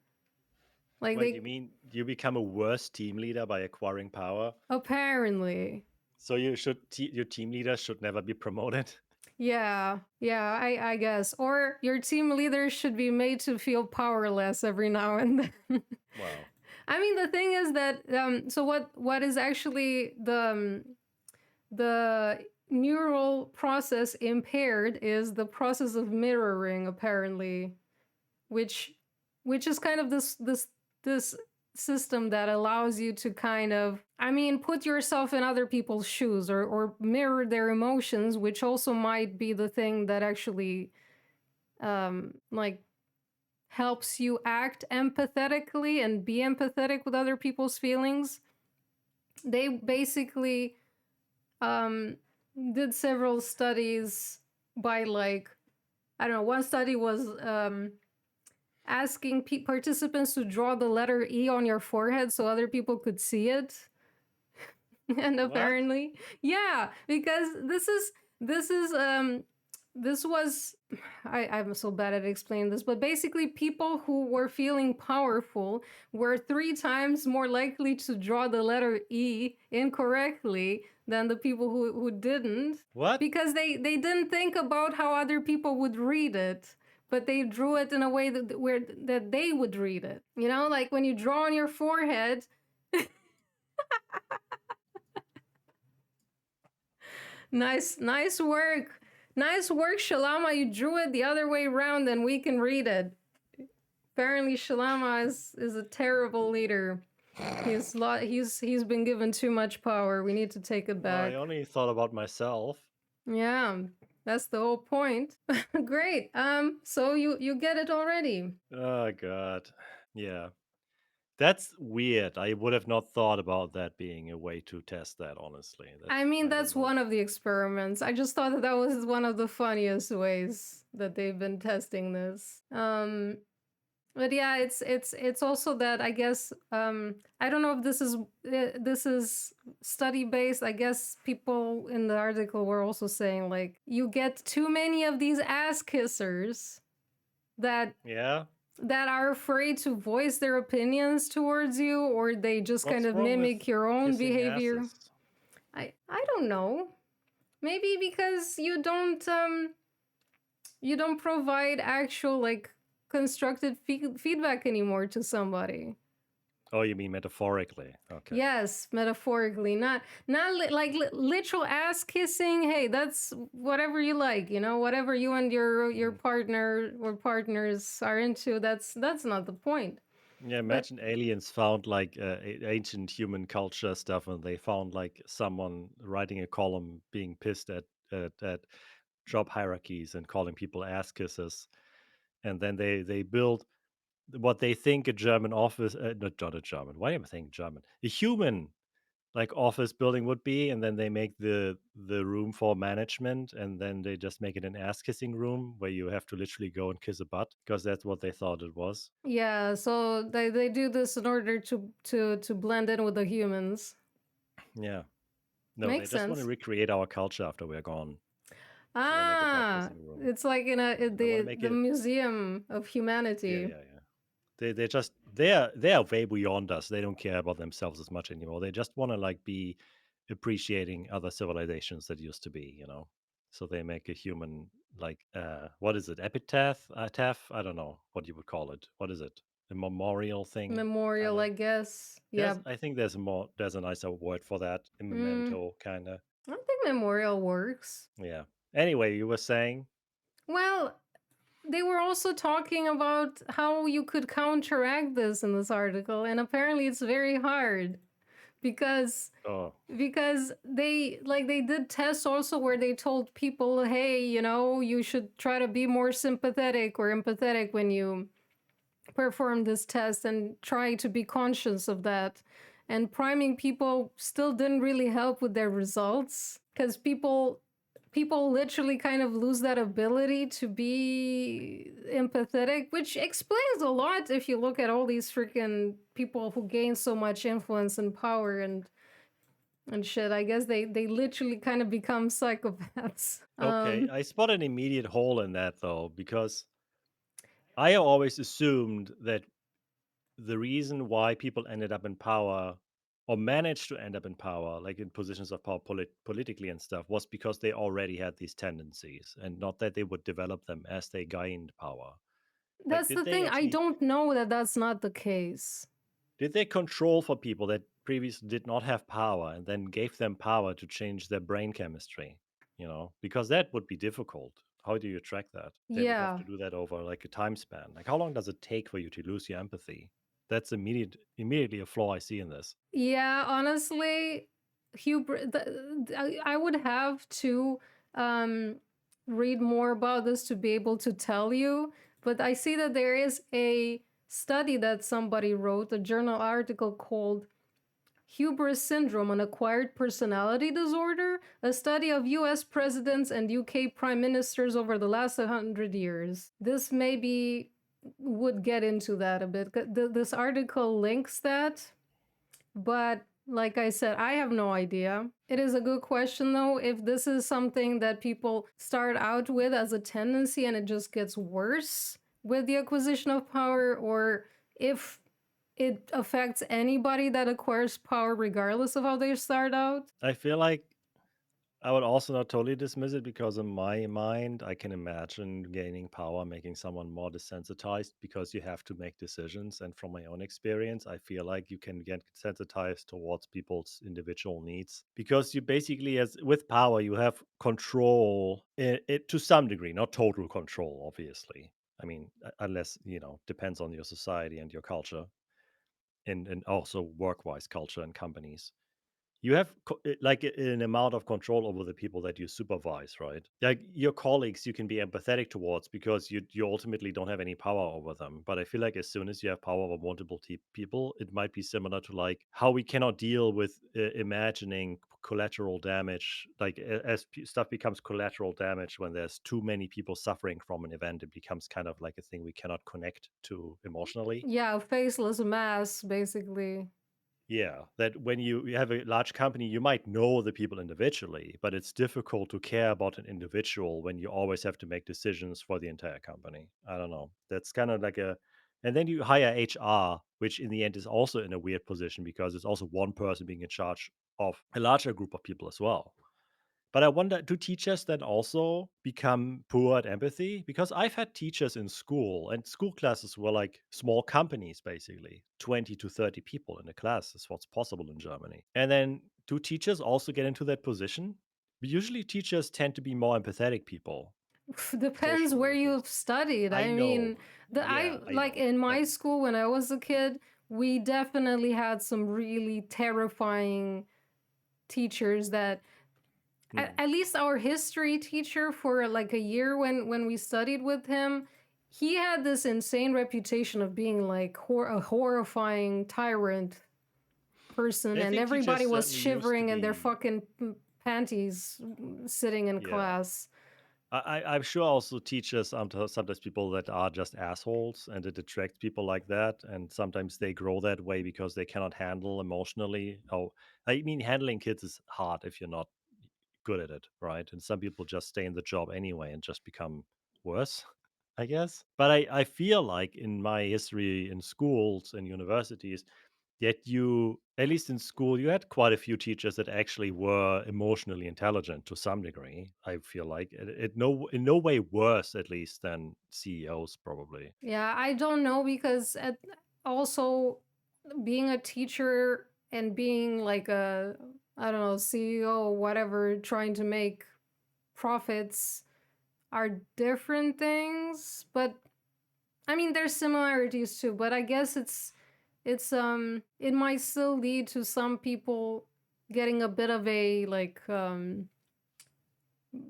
B: Like
A: Wait, you
B: they
A: mean you become a worse team leader by acquiring power?
B: apparently.
A: So your team leader should never be promoted?
B: I guess. Or your team leader should be made to feel powerless every now and then.
A: Wow.
B: I mean, the thing is that so what is actually the neural process impaired is the process of mirroring, apparently, which which is kind of this system that allows you to kind of, I mean, put yourself in other people's shoes or mirror their emotions, which also might be the thing that actually like helps you act empathetically and be empathetic with other people's feelings. They basically um did several studies by like, I don't know, one study was asking participants to draw the letter E on your forehead so other people could see it. And
A: What?
B: apparently, yeah, because this is this was I'm so bad at explaining this, but basically people who were feeling powerful were 3 times more likely to draw the letter E incorrectly than the people who didn't,
A: What?
B: because they didn't think about how other people would read it, but they drew it in a way that they would read it, you know, like when you draw on your forehead. Nice work. Nice work, Shalama. You drew it the other way around, and we can read it. Apparently, Shalama is a terrible leader. He's been given too much power. We need to take it
A: Well, I
B: back.
A: only thought about myself.
B: Yeah, that's the whole point. Great. So you get it already.
A: Oh god. Yeah. That's weird. I would have not thought about that being a way to test that, honestly. That
B: I mean,
A: I don't
B: that's
A: know.
B: one of the experiments. I just thought that that was one of the funniest ways that they've been testing this. But yeah, it's also that I guess I don't know if this is study based. I guess people in the article were also saying like you get too many of these ass kissers that
A: Yeah?
B: that are afraid to voice their opinions towards you, or they just kind
A: What's
B: of
A: wrong with
B: mimic your own
A: kissing
B: behavior.
A: asses?
B: I don't know. Maybe because you don't provide actual like constructive feedback anymore to somebody.
A: Oh, you mean metaphorically. Okay.
B: Yes, metaphorically, not like literal ass kissing. Hey, that's whatever you like, you know, whatever you and your
A: Mm.
B: partner or partners are into. That's not the point.
A: Yeah,
B: But
A: imagine aliens found like ancient human culture stuff, and they found like someone writing a column being pissed at job hierarchies and calling people ass kissers, and then they build what they think a German office, not a German. Why am I saying German? A human like office building would be, and then they make the room for management, and then they just make it an ass kissing room where you have to literally go and kiss a butt because that's what they thought it was.
B: Yeah, so they do this in order to blend in with the humans.
A: Yeah. No, they
B: Makes
A: just want to
B: sense.
A: recreate our culture after we're gone. So they make a butt
B: Ah,
A: kissing room.
B: it's like in
A: They want to make
B: the
A: it.
B: Museum of
A: Yeah,
B: Humanity.
A: yeah, yeah. They're way beyond us. They don't care about themselves as much anymore. They just want to like be appreciating other civilizations that used to be, you know. So they make a human like what is it? Epitaph? Taph? I don't know what you would call it. What is it? A memorial thing, kind
B: Memorial,
A: of.
B: I guess.
A: There's
B: Yeah.
A: I think there's a nicer word for that. A
B: Mm,
A: memento kind of.
B: I don't think memorial works.
A: Yeah. Anyway, you were saying,
B: Well, they were also talking about how you could counteract this in this article, and apparently it's very hard because
A: oh,
B: they did tests also where they told people, hey, you should try to be more sympathetic or empathetic when you perform this test and try to be conscious of that. And priming people still didn't really help with their results because people literally kind of lose that ability to be empathetic, which explains a lot if you look at all these freaking people who gain so much influence and power and shit. I guess they literally kind of become psychopaths.
A: okay. I spot an immediate hole in that though, because I always assumed that the reason why people ended up in power or managed to end up in power, like in positions of power politically and stuff, was because they already had these tendencies and not that they would develop them as they gained power. Like,
B: That's the thing. I don't know that that's not the case.
A: did they control for people that previously did not have power and then gave them power to change their brain chemistry? You know, because that would be difficult. How do you track that? They would have
B: Yeah.
A: to do that over like a time span. Like, how long does it take for you to lose your empathy? That's immediately a flaw I see in this.
B: Yeah, honestly, I would have to um, read more about this to be able to tell you. But I see that there is a study that somebody wrote, a journal article called Hubris Syndrome, an Acquired Personality Disorder, a study of US presidents and UK prime ministers over the last 100 years. This maybe would get into that a bit. This article links that, but like I said, I have no idea. It is a good question though, if this is something that people start out with as a tendency and it just gets worse with the acquisition of power, or if it affects anybody that acquires power regardless of how they start out.
A: I feel like I would also not totally dismiss it because in my mind, I can imagine gaining power, making someone more desensitized because you have to make decisions. And from my own experience, I feel like you can get sensitized towards people's individual needs because you basically, as with power, you have control it to some degree, not total control, obviously. I mean, unless, depends on your society and your culture and also work-wise culture and companies. You have like an amount of control over the people that you supervise, right? Like your colleagues, you can be empathetic towards because you ultimately don't have any power over them. But I feel like as soon as you have power over multiple people, it might be similar to like how we cannot deal with imagining collateral damage. Like as stuff becomes collateral damage when there's too many people suffering from an event, it becomes kind of like a thing we cannot connect to emotionally.
B: Yeah, faceless mass, basically.
A: Yeah, that when you have a large company, you might know the people individually, but it's difficult to care about an individual when you always have to make decisions for the entire company. I don't know. That's kind of like and then you hire HR, which in the end is also in a weird position because it's also one person being in charge of a larger group of people as well. But I wonder, do teachers then also become poor at empathy? Because I've had teachers in school, and school classes were like small companies, basically 20 to 30 people in a class is what's possible in Germany. And then do teachers also get into that position? Usually, teachers tend to be more empathetic people,
B: Depends
A: socially
B: where
A: at
B: you've
A: least.
B: studied.
A: I
B: I mean,
A: know.
B: I
A: Yeah, I
B: like
A: know.
B: in
A: But
B: my school when I was a kid, we definitely had some really terrifying teachers that
A: hmm,
B: at least our history teacher for like a year when we studied with him, he had this insane reputation of being like a horrifying tyrant. person,
A: I
B: and
A: think teachers
B: everybody was
A: certainly used to
B: shivering in their
A: be.
B: fucking panties sitting in
A: Yeah.
B: class.
A: I'm sure also teachers, sometimes people that are just assholes, and it attracts people like that. And sometimes they grow that way because they cannot handle emotionally. Oh, I mean, handling kids is hard if you're not good at it, right? And some people just stay in the job anyway and just become worse, I guess. But I feel like in my history in schools and universities, yet you, at least in school, you had quite a few teachers that actually were emotionally intelligent to some degree. I feel like in no way worse, at least, than CEOs probably.
B: Yeah, I don't know because also being a teacher and being like a, I don't know, CEO, whatever, trying to make profits are different things. But I mean, there's similarities too. But I guess it might still lead to some people getting a bit of a like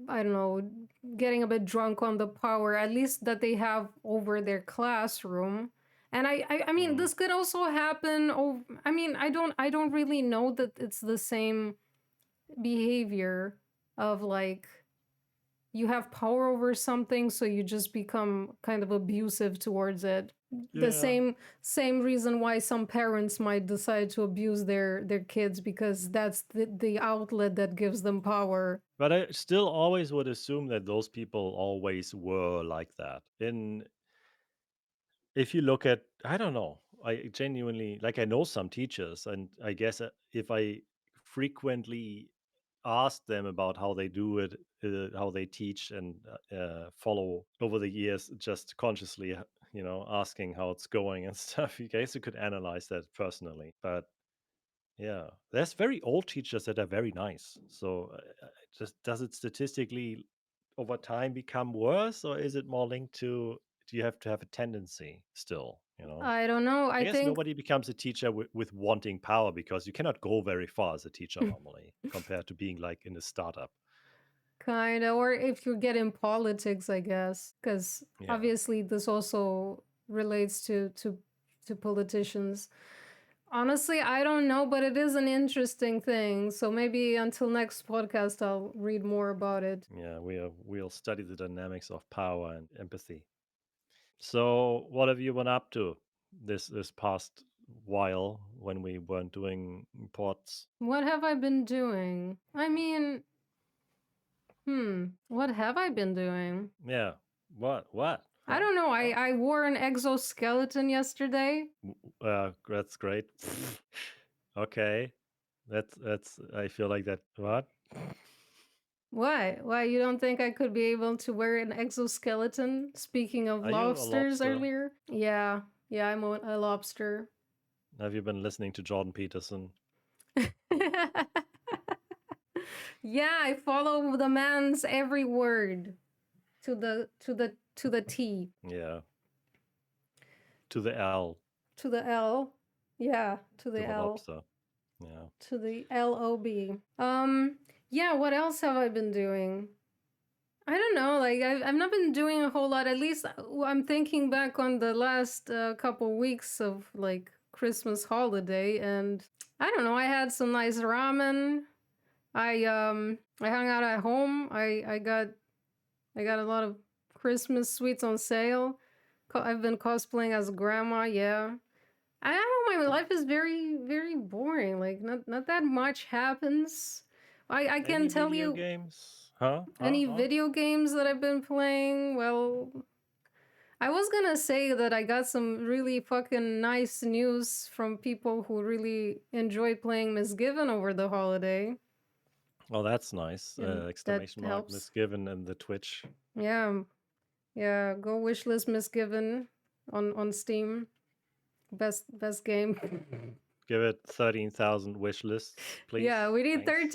B: I don't know, getting a bit drunk on the power, at least that they have over their classroom. And I mean,
A: Mm.
B: this could also happen. I mean, I don't really know that it's the same behavior of like you have power over something, so you just become kind of abusive towards it. The
A: Yeah.
B: same reason why some parents might decide to abuse their kids because that's the outlet that gives them power.
A: But I still always would assume that those people always were like that. If you look at, I don't know, I genuinely, like, I know some teachers, and I guess if I frequently ask them about how they do it, how they teach and follow over the years, just consciously, asking how it's going and stuff, you guys, you could analyze that personally. But yeah, there's very old teachers that are very nice. So just does it statistically over time become worse, or is it more linked to, do you have to have a tendency still?
B: I don't know.
A: I
B: I
A: guess
B: think
A: nobody becomes a teacher with wanting power, because you cannot go very far as a teacher normally compared to being like in a startup.
B: kind of, or if you get in politics, I guess, because
A: Yeah,
B: obviously this also relates to politicians. Honestly, I don't know, but it is an interesting thing. So maybe until next podcast, I'll read more about it.
A: yeah, we'll study the dynamics of power and empathy. So, what have you been up to this past while when we weren't doing ports?
B: What have I been doing? I mean, what have I been doing?
A: Yeah. What?
B: I
A: Huh?
B: don't know. I
A: Huh?
B: I wore an exoskeleton yesterday.
A: That's great. Okay. That's. I feel like that. What?
B: Why? Why you don't think I could be able to wear an exoskeleton? Speaking of
A: Are you a
B: lobsters
A: lobster?
B: earlier. Yeah, yeah, I'm a lobster.
A: Have you been listening to Jordan Peterson?
B: Yeah, I follow the man's every word to the T,
A: Yeah. To the L.
B: to the L. Yeah, to
A: To
B: the
A: the
B: L,
A: lobster. Yeah.
B: to the LOB. Yeah, what else have I been doing? I don't know. Like I've not been doing a whole lot. At least I'm thinking back on the last couple weeks of like Christmas holiday, and I don't know. I had some nice ramen. I hung out at home. I got a lot of Christmas sweets on sale. I've been cosplaying as grandma. Yeah. I don't know. My life is very boring. Like not that much happens. I
A: Any
B: can tell
A: video
B: you
A: games? Huh? Huh?
B: any
A: Huh?
B: video games that I've been playing. Well, I was gonna say that I got some really fucking nice news from people who really enjoy playing Misgiven over the holiday,
A: Oh, that's nice.
B: and that
A: Exclamation mark
B: helps.
A: misgiven in the Twitch.
B: Yeah, yeah. Go wishlist Misgiven on Steam. Best game.
A: Give it 13,000 wish lists,
B: Yeah,
A: please.
B: we need
A: Thanks.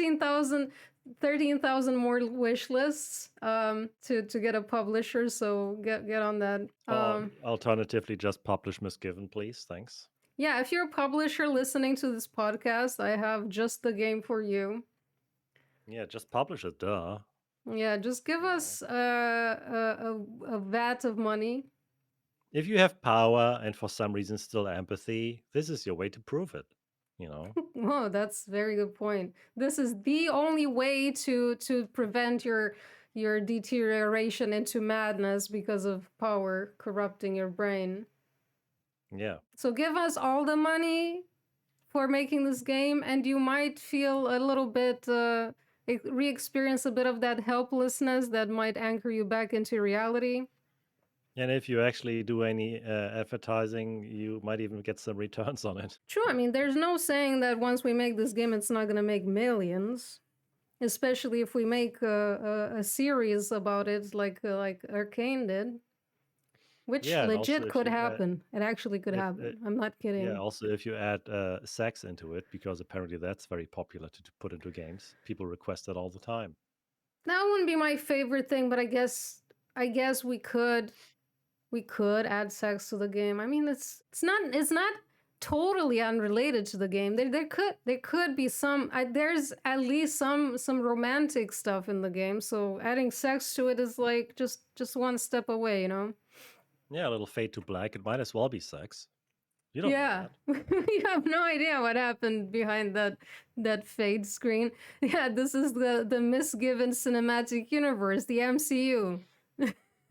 B: 13,000 more wish lists to get a publisher, so get on that.
A: Or alternatively, just publish misgiven, please. Thanks.
B: Yeah, if you're a publisher listening to this podcast, I have just the game for you.
A: Yeah, just publish it, duh.
B: Yeah, just give
A: You know.
B: us a vat of money.
A: If you have power and for some reason still empathy, this is your way to prove it. you know?
B: Whoa, that's a very good point. This is the only way to prevent your deterioration into madness because of power corrupting your brain.
A: Yeah.
B: So give us all the money for making this game, and you might feel a little bit re-experience a bit of that helplessness that might anchor you back into reality.
A: And if you actually do any advertising, you might even get some returns on it.
B: True, I mean, there's no saying that once we make this game, it's not going to make millions. Especially if we make a series about it, like Arcane did, which
A: Yeah, and also
B: legit
A: if
B: could
A: you
B: happen. It actually could
A: if
B: happen. I'm not
A: yeah,
B: kidding.
A: also if you add sex into it, because apparently that's very popular to put into games. People request that all the time.
B: That wouldn't be my favorite thing, but I guess we could add sex to the game. I mean, it's not totally unrelated to the game. There could be some. There's at least some romantic stuff in the game. So adding sex to it is like just one step away, you know.
A: Yeah, a little fade to black. It might as well be sex. You don't know
B: Yeah,
A: that.
B: you have no idea what happened behind that fade screen. Yeah, this is the misgiven cinematic universe, the MCU.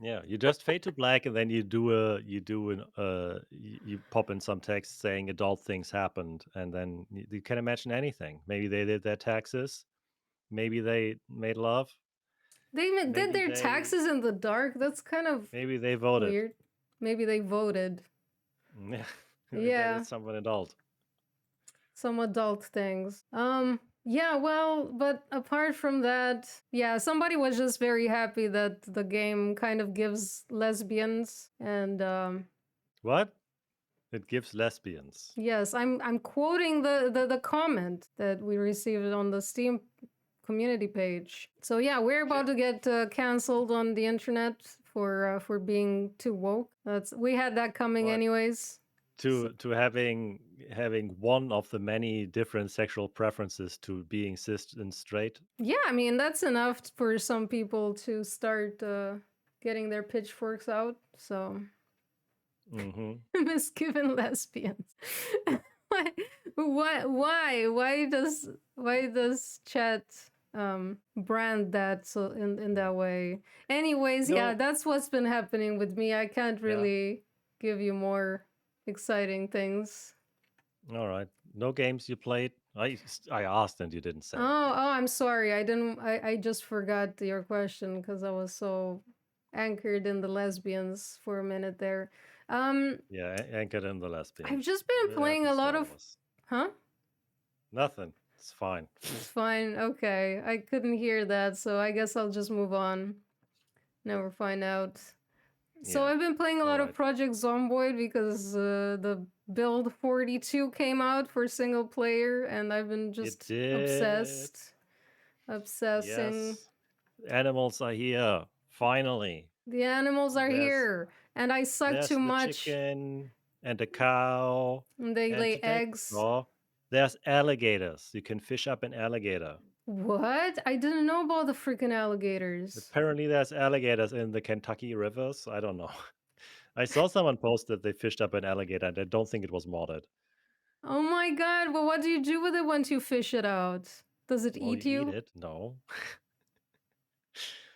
A: Yeah, you just fade to black, and then you pop in some text saying adult things happened, and then you can imagine anything. Maybe they did their taxes. Maybe they made love.
B: They did
A: Maybe
B: their
A: they
B: taxes in the dark. That's kind of
A: maybe they voted.
B: weird. Maybe they voted.
A: Yeah, maybe they did
B: Yeah,
A: something adult.
B: some adult things. Yeah, well, but apart from that, yeah, somebody was just very happy that the game kind of gives lesbians and
A: What? It gives lesbians.
B: yes, I'm quoting the comment that we received on the Steam community page. So yeah, we're
A: J-
B: about to get canceled on the internet for being too woke. That's we had that coming
A: What?
B: anyways. So,
A: To having one of the many different sexual preferences to being cis and straight.
B: yeah, I mean that's enough for some people to start getting their pitchforks out. So
A: Mm-hmm.
B: misgiven lesbians. why, why does chat brand that so in that way? Anyways, yeah,
A: No.
B: that's what's been happening with me. I can't
A: Yeah.
B: really give you more exciting things.
A: All right. No games you played. I asked and you didn't say
B: Oh,
A: anything.
B: oh, I'm sorry. I just forgot your question because I was so anchored in the lesbians for a minute there. Um,
A: Yeah, anchored in the
B: I've
A: lesbians.
B: just been
A: It
B: playing a
A: happens to
B: lot
A: all
B: of,
A: of us.
B: huh?
A: Nothing. It's fine.
B: It's fine. Okay. I couldn't hear that, so I guess I'll just move on. Never find out. So
A: Yeah.
B: I've been playing a
A: All
B: lot of
A: right.
B: Project Zomboid because the build 42 came out for single player, and I've been
A: It
B: just
A: did.
B: obsessing.
A: Yes. Animals are here. Finally.
B: The animals are
A: There's
B: here, and I suck
A: there's
B: too
A: the
B: much.
A: chicken and the cow.
B: And they
A: And
B: lay
A: today,
B: eggs.
A: oh, there's alligators. You can fish up an alligator.
B: What? I didn't know about the freaking alligators.
A: Apparently, there's alligators in the Kentucky rivers. I don't know. I saw someone post that they fished up an alligator, and I don't think it was modded.
B: Oh my god, well, what do you do with it once you fish it out? Does it
A: Well, you
B: eat
A: eat
B: you?
A: it. No,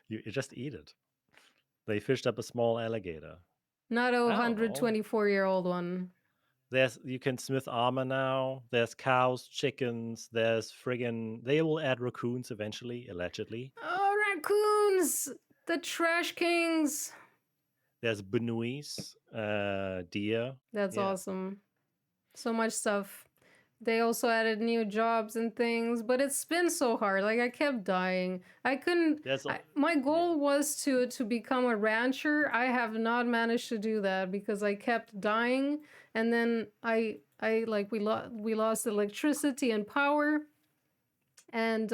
A: you just eat it. They fished up a small alligator.
B: Not a
A: I don't know.
B: 124-year-old one.
A: There's you can smith armor now. There's cows, chickens. There's friggin' they will add raccoons eventually, allegedly.
B: Oh, raccoons! The trash kings!
A: There's Benoist, deer.
B: That's
A: Yeah,
B: awesome. So much stuff. They also added new jobs and things, but it's been so hard. Like I kept dying. I couldn't.
A: there's
B: My
A: yeah.
B: goal was to become a rancher. I have not managed to do that because I kept dying, and then I like we lost electricity and power, and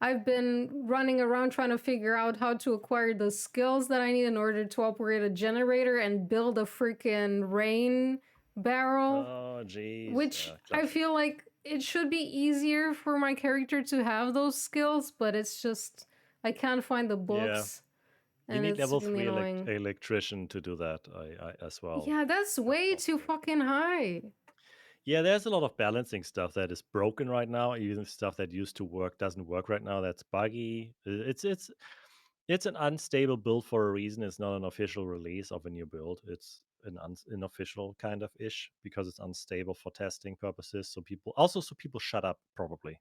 B: I've been running around trying to figure out how to acquire the skills that I need in order to operate a generator and build a freaking rain barrel,
A: Oh, jeez.
B: which
A: Yeah,
B: I
A: classic.
B: feel like it should be easier for my character to have those skills, but it's just I can't find the
A: Yeah,
B: books
A: you
B: and
A: need
B: it's
A: level
B: really
A: three
B: annoying.
A: electrician to do that. I as well.
B: Yeah, that's
A: That's
B: way too
A: possible.
B: fucking high.
A: Yeah, there's a lot of balancing stuff that is broken right now. Even stuff that used to work doesn't work right now. That's buggy. It's an unstable build for a reason. It's not an official release of a new build. It's an unofficial kind of ish because it's unstable for testing purposes. So people shut up probably.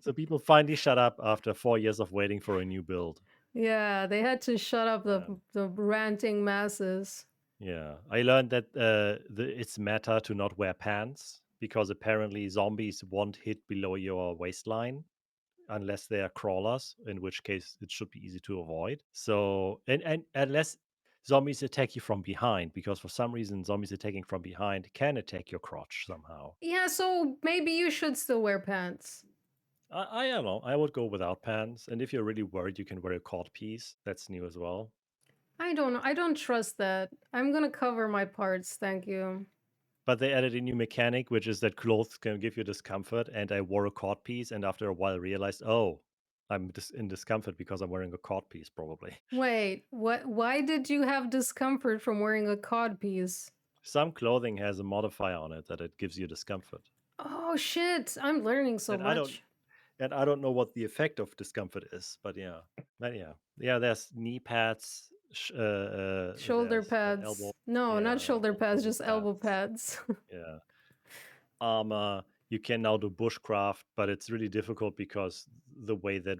A: So people finally shut up after 4 years of waiting for a new build.
B: Yeah, they had to shut up
A: Yeah.
B: the ranting masses.
A: Yeah, I learned that it's meta to not wear pants because apparently zombies won't hit below your waistline unless they are crawlers, in which case it should be easy to avoid. So, and unless zombies attack you from behind, because for some reason zombies attacking from behind can attack your crotch somehow.
B: Yeah, so maybe you should still wear pants.
A: I don't know. I would go without pants, and if you're really worried, you can wear a cord piece. That's new as well.
B: I don't know. I don't trust that. I'm gonna cover my parts, thank you.
A: But they added a new mechanic, which is that clothes can give you discomfort. And I wore a cord piece, and after a while realized, oh, I'm in discomfort because I'm wearing a cord piece, probably.
B: Wait, what? Why did you have discomfort from wearing a cod piece?
A: Some clothing has a modifier on it that it gives you discomfort,
B: Oh shit! I'm learning so
A: and I don't
B: much.
A: and I don't know what the effect of discomfort is. But yeah. There's knee pads.
B: Shoulder
A: There's elbow.
B: pads. No, not
A: Yeah,
B: shoulder pads,
A: elbow
B: just elbow
A: pads.
B: pads.
A: Yeah. Armor. You can now do bushcraft, but it's really difficult because the way that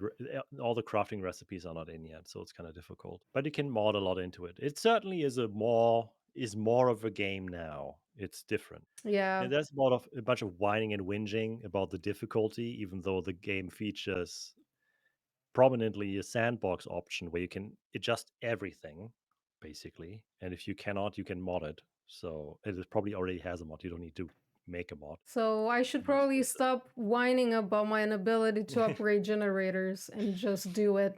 A: all the crafting recipes are not in yet, so it's kind of difficult. But you can mod a lot into it. It certainly is more of a game now. It's different,
B: Yeah.
A: and there's a bunch of whining and whinging about the difficulty, even though the game features prominently a sandbox option where you can adjust everything basically, and if you cannot, you can mod it. So it probably already has a mod. You don't need to make a mod
B: So I should
A: in most
B: probably
A: cases.
B: stop whining about my inability to upgrade generators and just do it.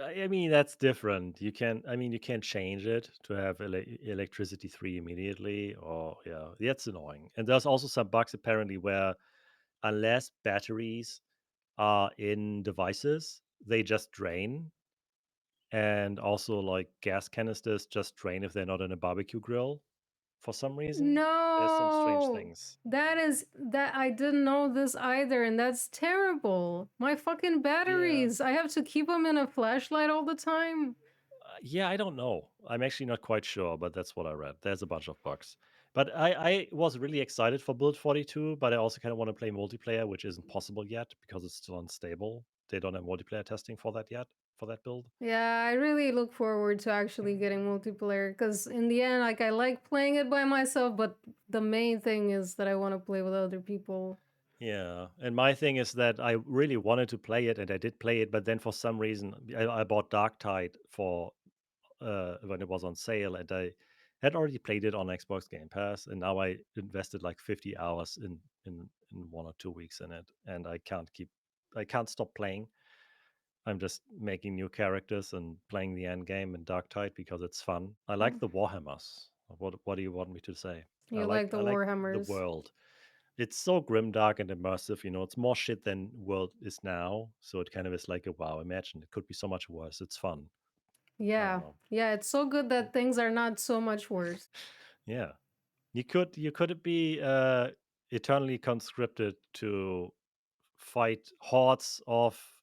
A: I mean, that's different. You can change it to have electricity 3 immediately, or yeah, that's annoying. And there's also some bugs apparently where unless batteries are in devices, they just drain. And also, like gas canisters just drain if they're not in a barbecue grill for some reason. There's some strange
B: No,
A: things.
B: that I didn't know this either, and that's terrible. My fucking
A: Yeah.
B: batteries. I have to keep them in a flashlight all the time.
A: Yeah, I don't know. I'm actually not quite sure, but that's what I read. There's a bunch of bugs. But I was really excited for Build 42, but I also kind of want to play multiplayer, which isn't possible yet because it's still unstable. They don't have multiplayer testing for that yet, for that build.
B: Yeah, I really look forward to actually getting multiplayer because in the end, like I like playing it by myself, but the main thing is that I want to play with other people.
A: Yeah, and my thing is that I really wanted to play it, and I did play it, but then for some reason I bought Dark Tide for when it was on sale, and I had already played it on Xbox Game Pass, and now I invested like 50 hours in 1 or 2 weeks in it, and I can't stop playing. I'm just making new characters and playing the end game in Dark Tide because it's fun. I like
B: Mm.
A: the Warhammers. What do you want me to say?
B: You like the
A: I like the
B: Warhammers.
A: world. It's so grimdark and immersive, it's more shit than world is now. So it kind of is like a wow, imagine it could be so much worse. It's fun. I don't
B: Yeah.
A: know.
B: Yeah, it's so good
A: Mm.
B: that things are not so much worse.
A: Yeah. You could be eternally conscripted to fight hordes of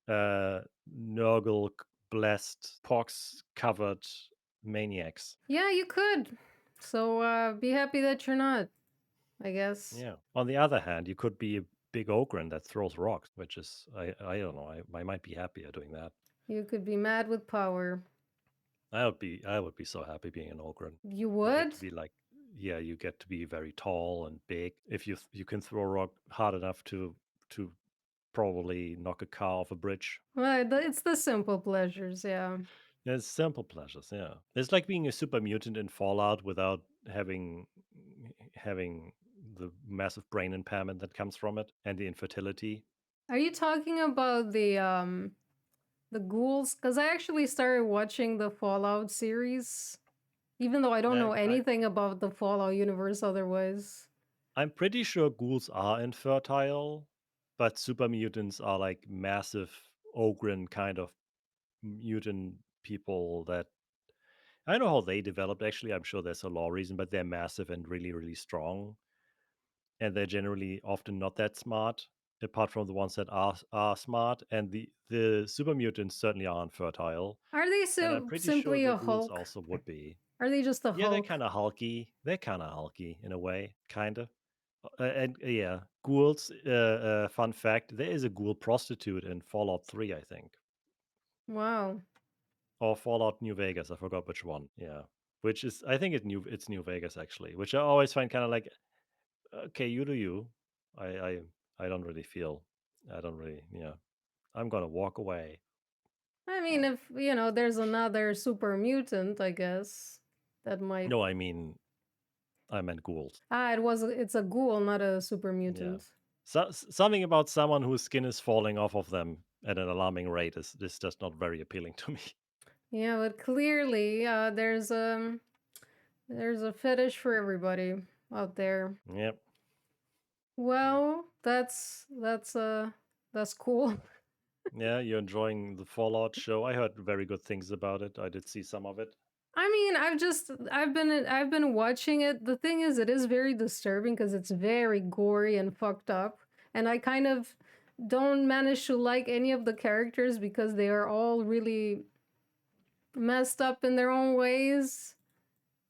A: Nurgle blessed pox covered maniacs.
B: Yeah, you could. So be happy that you're not, I guess.
A: Yeah. On the other hand, you could be a big ogre that throws rocks, which is I don't know. I might be happier doing that.
B: You could be mad with power.
A: I would be so happy being an ogre.
B: You
A: You get
B: would?
A: to be like, yeah, you get to be very tall and big. If you can throw a rock hard enough to probably knock a car off a bridge.
B: Well, it's the simple pleasures, yeah.
A: Yeah, it's simple pleasures. Yeah, it's like being a super mutant in Fallout without having the massive brain impairment that comes from it and the infertility.
B: Are you talking about the ghouls? Because I actually started watching the Fallout series, even though I don't
A: I,
B: know
A: I
B: anything about the Fallout universe otherwise.
A: I'm pretty sure ghouls are infertile, but super mutants are like massive ogre kind of mutant people that I don't know how they developed, actually. I'm sure there's a law reason, but they're massive and really, really strong. And they're generally often not that smart, apart from the ones that are smart. And the super mutants certainly aren't fertile.
B: Are they
A: And I'm
B: so
A: pretty sure
B: simply
A: the
B: a
A: ghouls
B: Hulk?
A: also would be.
B: Are they just a
A: Yeah, they're
B: Hulk?
A: kind of hulky. They're kind of hulky in a way, kind of. Yeah, ghouls. Fun fact: there is a ghoul prostitute in Fallout 3, I think,
B: Wow.
A: or Fallout New Vegas. I forgot which one. Yeah, which is I think it's New Vegas actually, which I always find kind of like okay, you do you. I I I don't really feel. I don't really. Yeah, I'm gonna walk away.
B: I mean, if, there's another super mutant, I guess that might.
A: No, I mean I meant ghouls.
B: It's a ghoul, not a super
A: Yeah.
B: mutant.
A: Something about someone whose skin is falling off of them at an alarming rate is just not very appealing to me.
B: Yeah, but clearly, there's a fetish for everybody out there.
A: Yep. Yep.
B: Well, that's cool.
A: Yeah, you're enjoying the Fallout show. I heard very good things about it. I did see some of it.
B: I mean, I've been watching it. The thing is, it is very disturbing because it's very gory and fucked up, and I kind of don't manage to like any of the characters because they are all really messed up in their own ways.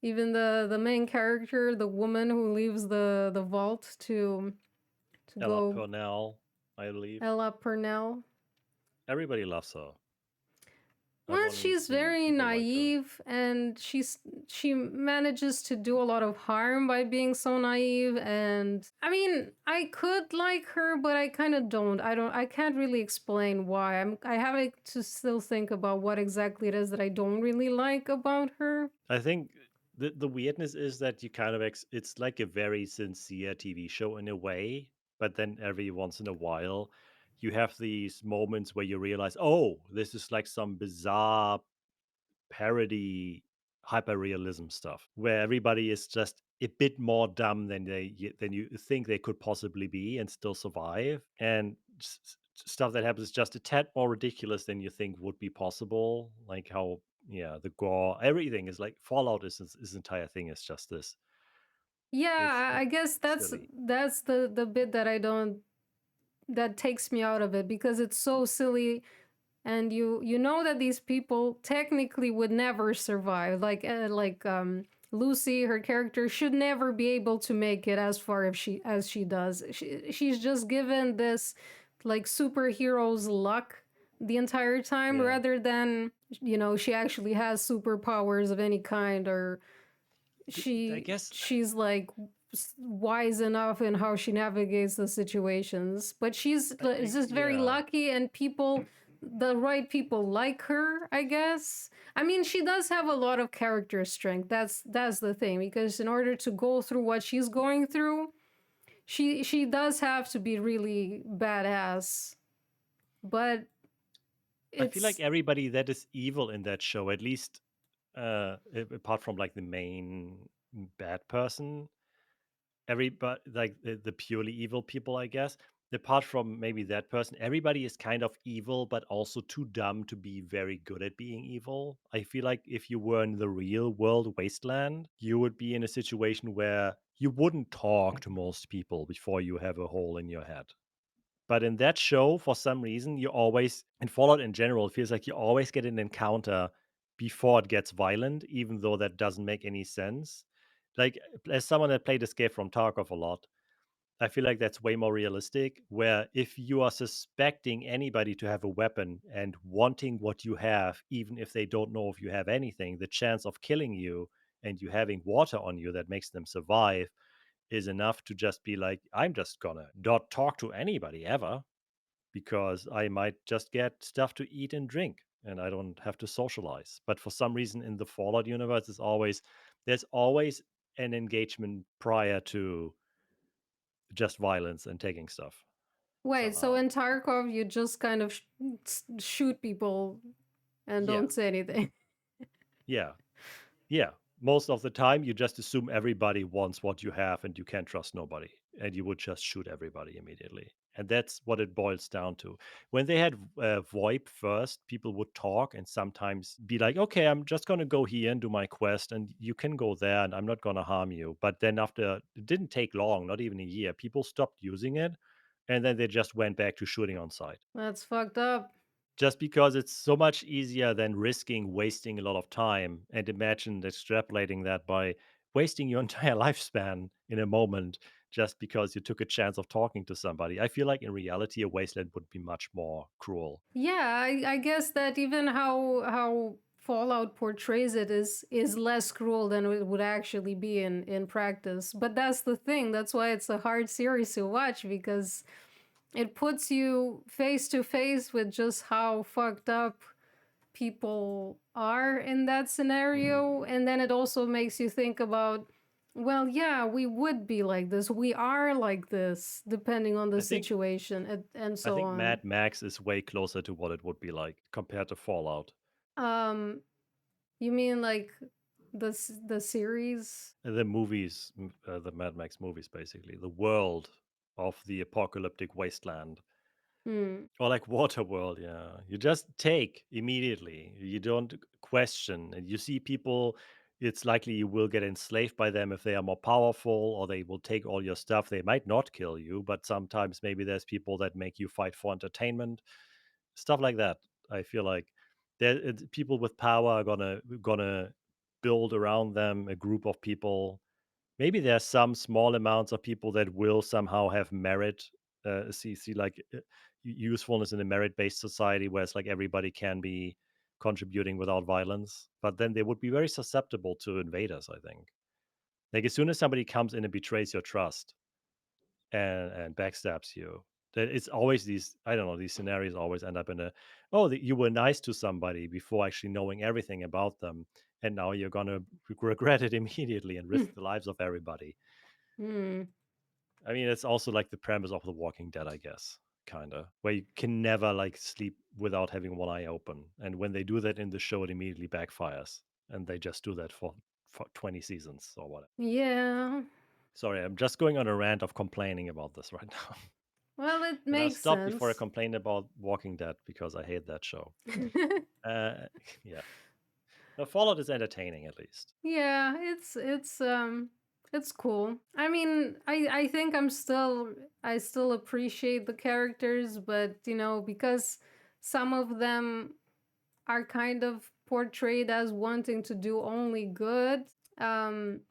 B: Even the main character, the woman who leaves the vault to
A: Ella
B: go,
A: Purnell, I believe.
B: Ella Purnell.
A: Everybody loves her. I've
B: Well,
A: only
B: she's
A: seen
B: very
A: people like her.
B: naive, and she manages to do a lot of harm by being so naive. And I mean, I could like her, but I kind of don't. I can't really explain why. I have to still think about what exactly it is that I don't really like about her.
A: I think the weirdness is that you kind of it's like a very sincere TV show in a way, but then every once in a while you have these moments where you realize, oh, this is like some bizarre parody hyperrealism stuff where everybody is just a bit more dumb than you think they could possibly be and still survive, and stuff that happens just a tad more ridiculous than you think would be possible, like how yeah the gore, everything is like Fallout is his entire thing is just this.
B: Yeah, I
A: It's
B: guess
A: silly.
B: that's the bit that I don't that takes me out of it because it's so silly. And you know that these people technically would never survive, like Lucy, her character should never be able to make it as far as she does. She's just given this like superhero's luck the entire time
A: Yeah,
B: rather than she actually has superpowers of any kind, or
A: I guess
B: she's like wise enough in how she navigates the situations, but is just very
A: yeah.
B: lucky, and the right people like her, I guess. I mean, she does have a lot of character strength. That's the thing, because in order to go through what she's going through, she does have to be really badass. But
A: I feel like
B: it's
A: everybody that is evil in that show, at least apart from like the main bad person, everybody like the purely evil people, I guess, apart from maybe that person, everybody is kind of evil but also too dumb to be very good at being evil. I feel like if you were in the real world wasteland, you would be in a situation where you wouldn't talk to most people before you have a hole in your head. But in that show, for some reason, you always, in Fallout in general, it feels like you always get an encounter before it gets violent, even though that doesn't make any sense. Like, as someone that played Escape from Tarkov a lot, I feel like that's way more realistic. Where if you are suspecting anybody to have a weapon and wanting what you have, even if they don't know if you have anything, the chance of killing you and you having water on you that makes them survive is enough to just be like, I'm just gonna not talk to anybody ever because I might just get stuff to eat and drink and I don't have to socialize. But for some reason in the Fallout universe, there's always an engagement prior to just violence and taking stuff
B: Wait, so
A: somehow.
B: in Tarkov you just kind of shoot people and
A: Yeah.
B: don't say anything?
A: Yeah. Yeah. Most of the time you just assume everybody wants what you have and you can't trust nobody. And you would just shoot everybody immediately. And that's what it boils down to. When they had VoIP first, people would talk and sometimes be like, okay, I'm just going to go here and do my quest, and you can go there, and I'm not going to harm you. But then after, it didn't take long, not even a year, people stopped using it. And then they just went back to shooting on sight.
B: That's fucked up.
A: Just because it's so much easier than risking wasting a lot of time. And imagine extrapolating that by wasting your entire lifespan in a moment just because you took a chance of talking to somebody. I feel like in reality, a wasteland would be much more cruel.
B: Yeah, I guess that even how Fallout portrays it is less cruel than it would actually be in practice. But that's the thing. That's why it's a hard series to watch because it puts you face to face with just how fucked up people are in that
A: Mhm.
B: scenario, and then it also makes you think about, well, yeah, we would be like this, we are like this depending on the
A: I think
B: situation, and
A: I
B: so
A: think
B: on.
A: Mad Max is way closer to what it would be like compared to Fallout.
B: um you mean like the series?
A: The movies, the Mad Max movies, basically the world of the apocalyptic wasteland.
B: Hmm.
A: Or like Waterworld, yeah. You just take immediately. You don't question. And you see people, it's likely you will get enslaved by them if they are more powerful, or they will take all your stuff. They might not kill you, but sometimes maybe there's people that make you fight for entertainment, stuff like that. I feel like people with power are gonna build around them a group of people. Maybe there's some small amounts of people that will somehow have merit, see like usefulness in a merit-based society, where it's like everybody can be contributing without violence. But then they would be very susceptible to invaders. I think, like as soon as somebody comes in and betrays your trust and backstabs you, that it's always these. I don't know. These scenarios always end up in a, oh, you were nice to somebody before actually knowing everything about them, and now you're gonna regret it immediately and risk the lives of everybody.
B: Hmm.
A: I mean, it's also like the premise of The Walking Dead, I guess, kinda, where you can never like sleep without having one eye open, and when they do that in the show, it immediately backfires, and they just do that for 20 seasons or whatever.
B: Yeah,
A: Sorry, I'm just going on a rant of complaining about this right now,
B: well, it
A: and I'll
B: makes
A: stop before I
B: sense.
A: complain about Walking Dead because I hate that show. Uh, yeah, the Fallout is entertaining at least.
B: Yeah, it's cool. I mean, I think I still appreciate the characters, but because some of them are kind of portrayed as wanting to do only good, um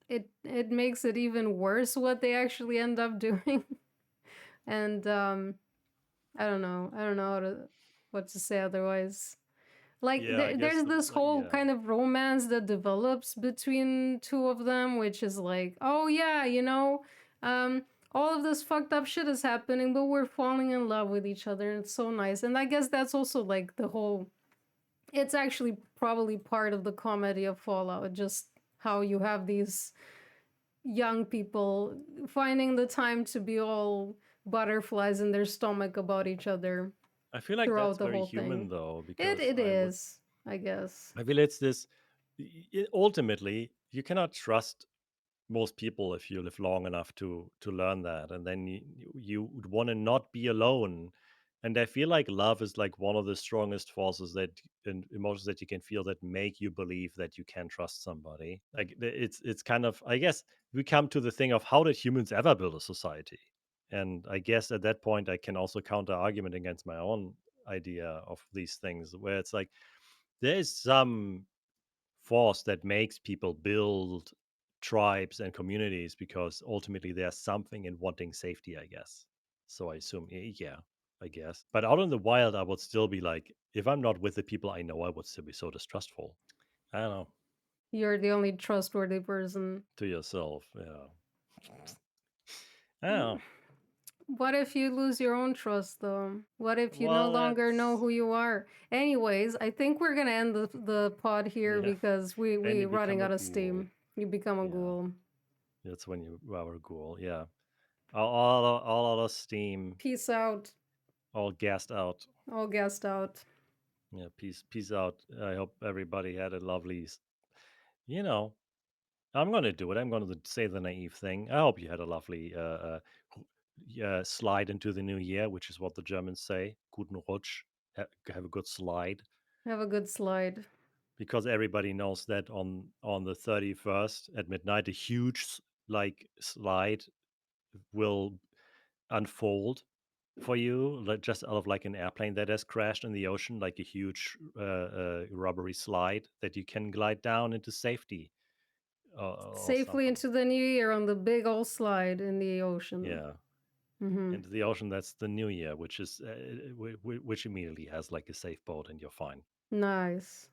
B: it makes it even worse what they actually end up doing. And I don't know what to say otherwise. Like
A: Yeah, I guess
B: there's this whole
A: yeah.
B: kind of romance that develops between two of them, which is like, oh yeah, um all of this fucked up shit is happening, but we're falling in love with each other, and it's so nice. And I guess that's also like the whole, it's actually probably part of the comedy of Fallout, just how you have these young people finding the time to be all butterflies in their stomach about each other
A: I feel like
B: throughout
A: that's
B: the
A: very
B: whole
A: human
B: thing.
A: though,
B: It
A: because
B: it is, I guess.
A: I feel it's this. Ultimately, you cannot trust most people if you live long enough to learn that, and then you would want to not be alone. And I feel like love is like one of the strongest forces that and emotions that you can feel that make you believe that you can trust somebody. Like it's kind of, I guess we come to the thing of how did humans ever build a society? And I guess at that point I can also counter argument against my own idea of these things, where it's like there is some force that makes people build tribes and communities because ultimately there's something in wanting safety, I guess. So I assume, yeah, I guess. But out in the wild, I would still be like, if I'm not with the people I know, I would still be so distrustful. I don't know.
B: You're the only trustworthy person.
A: To yourself, yeah. I don't
B: Mm.
A: know.
B: What if you lose your own trust, though? What if you no
A: Well,
B: longer know
A: that's
B: who you are? Anyways, I think we're gonna end the pod here
A: yeah.
B: because
A: Then
B: we
A: you
B: running
A: become a
B: out of
A: ghoul.
B: steam. You become a
A: Yeah,
B: ghoul.
A: that's when you are a ghoul. Yeah, all out of steam,
B: Peace out.
A: all gassed out.
B: All gassed out.
A: Yeah, peace out. I hope everybody had a lovely, you know, I'm gonna do it. I'm gonna say the naive thing. I hope you had a lovely slide into the new year, which is what the Germans say. Guten Rutsch. Have a good slide,
B: Have a good slide.
A: because everybody knows that on the 31st at midnight, a huge slide will unfold for you, like just out of like an airplane that has crashed in the ocean, like a huge rubbery slide that you can glide down into safety, or
B: Safely
A: something.
B: into the new year on the big old slide in the ocean.
A: Yeah,
B: Hmm.
A: into the ocean. That's the new year, which is which immediately has like a safe boat, and you're fine.
B: Nice.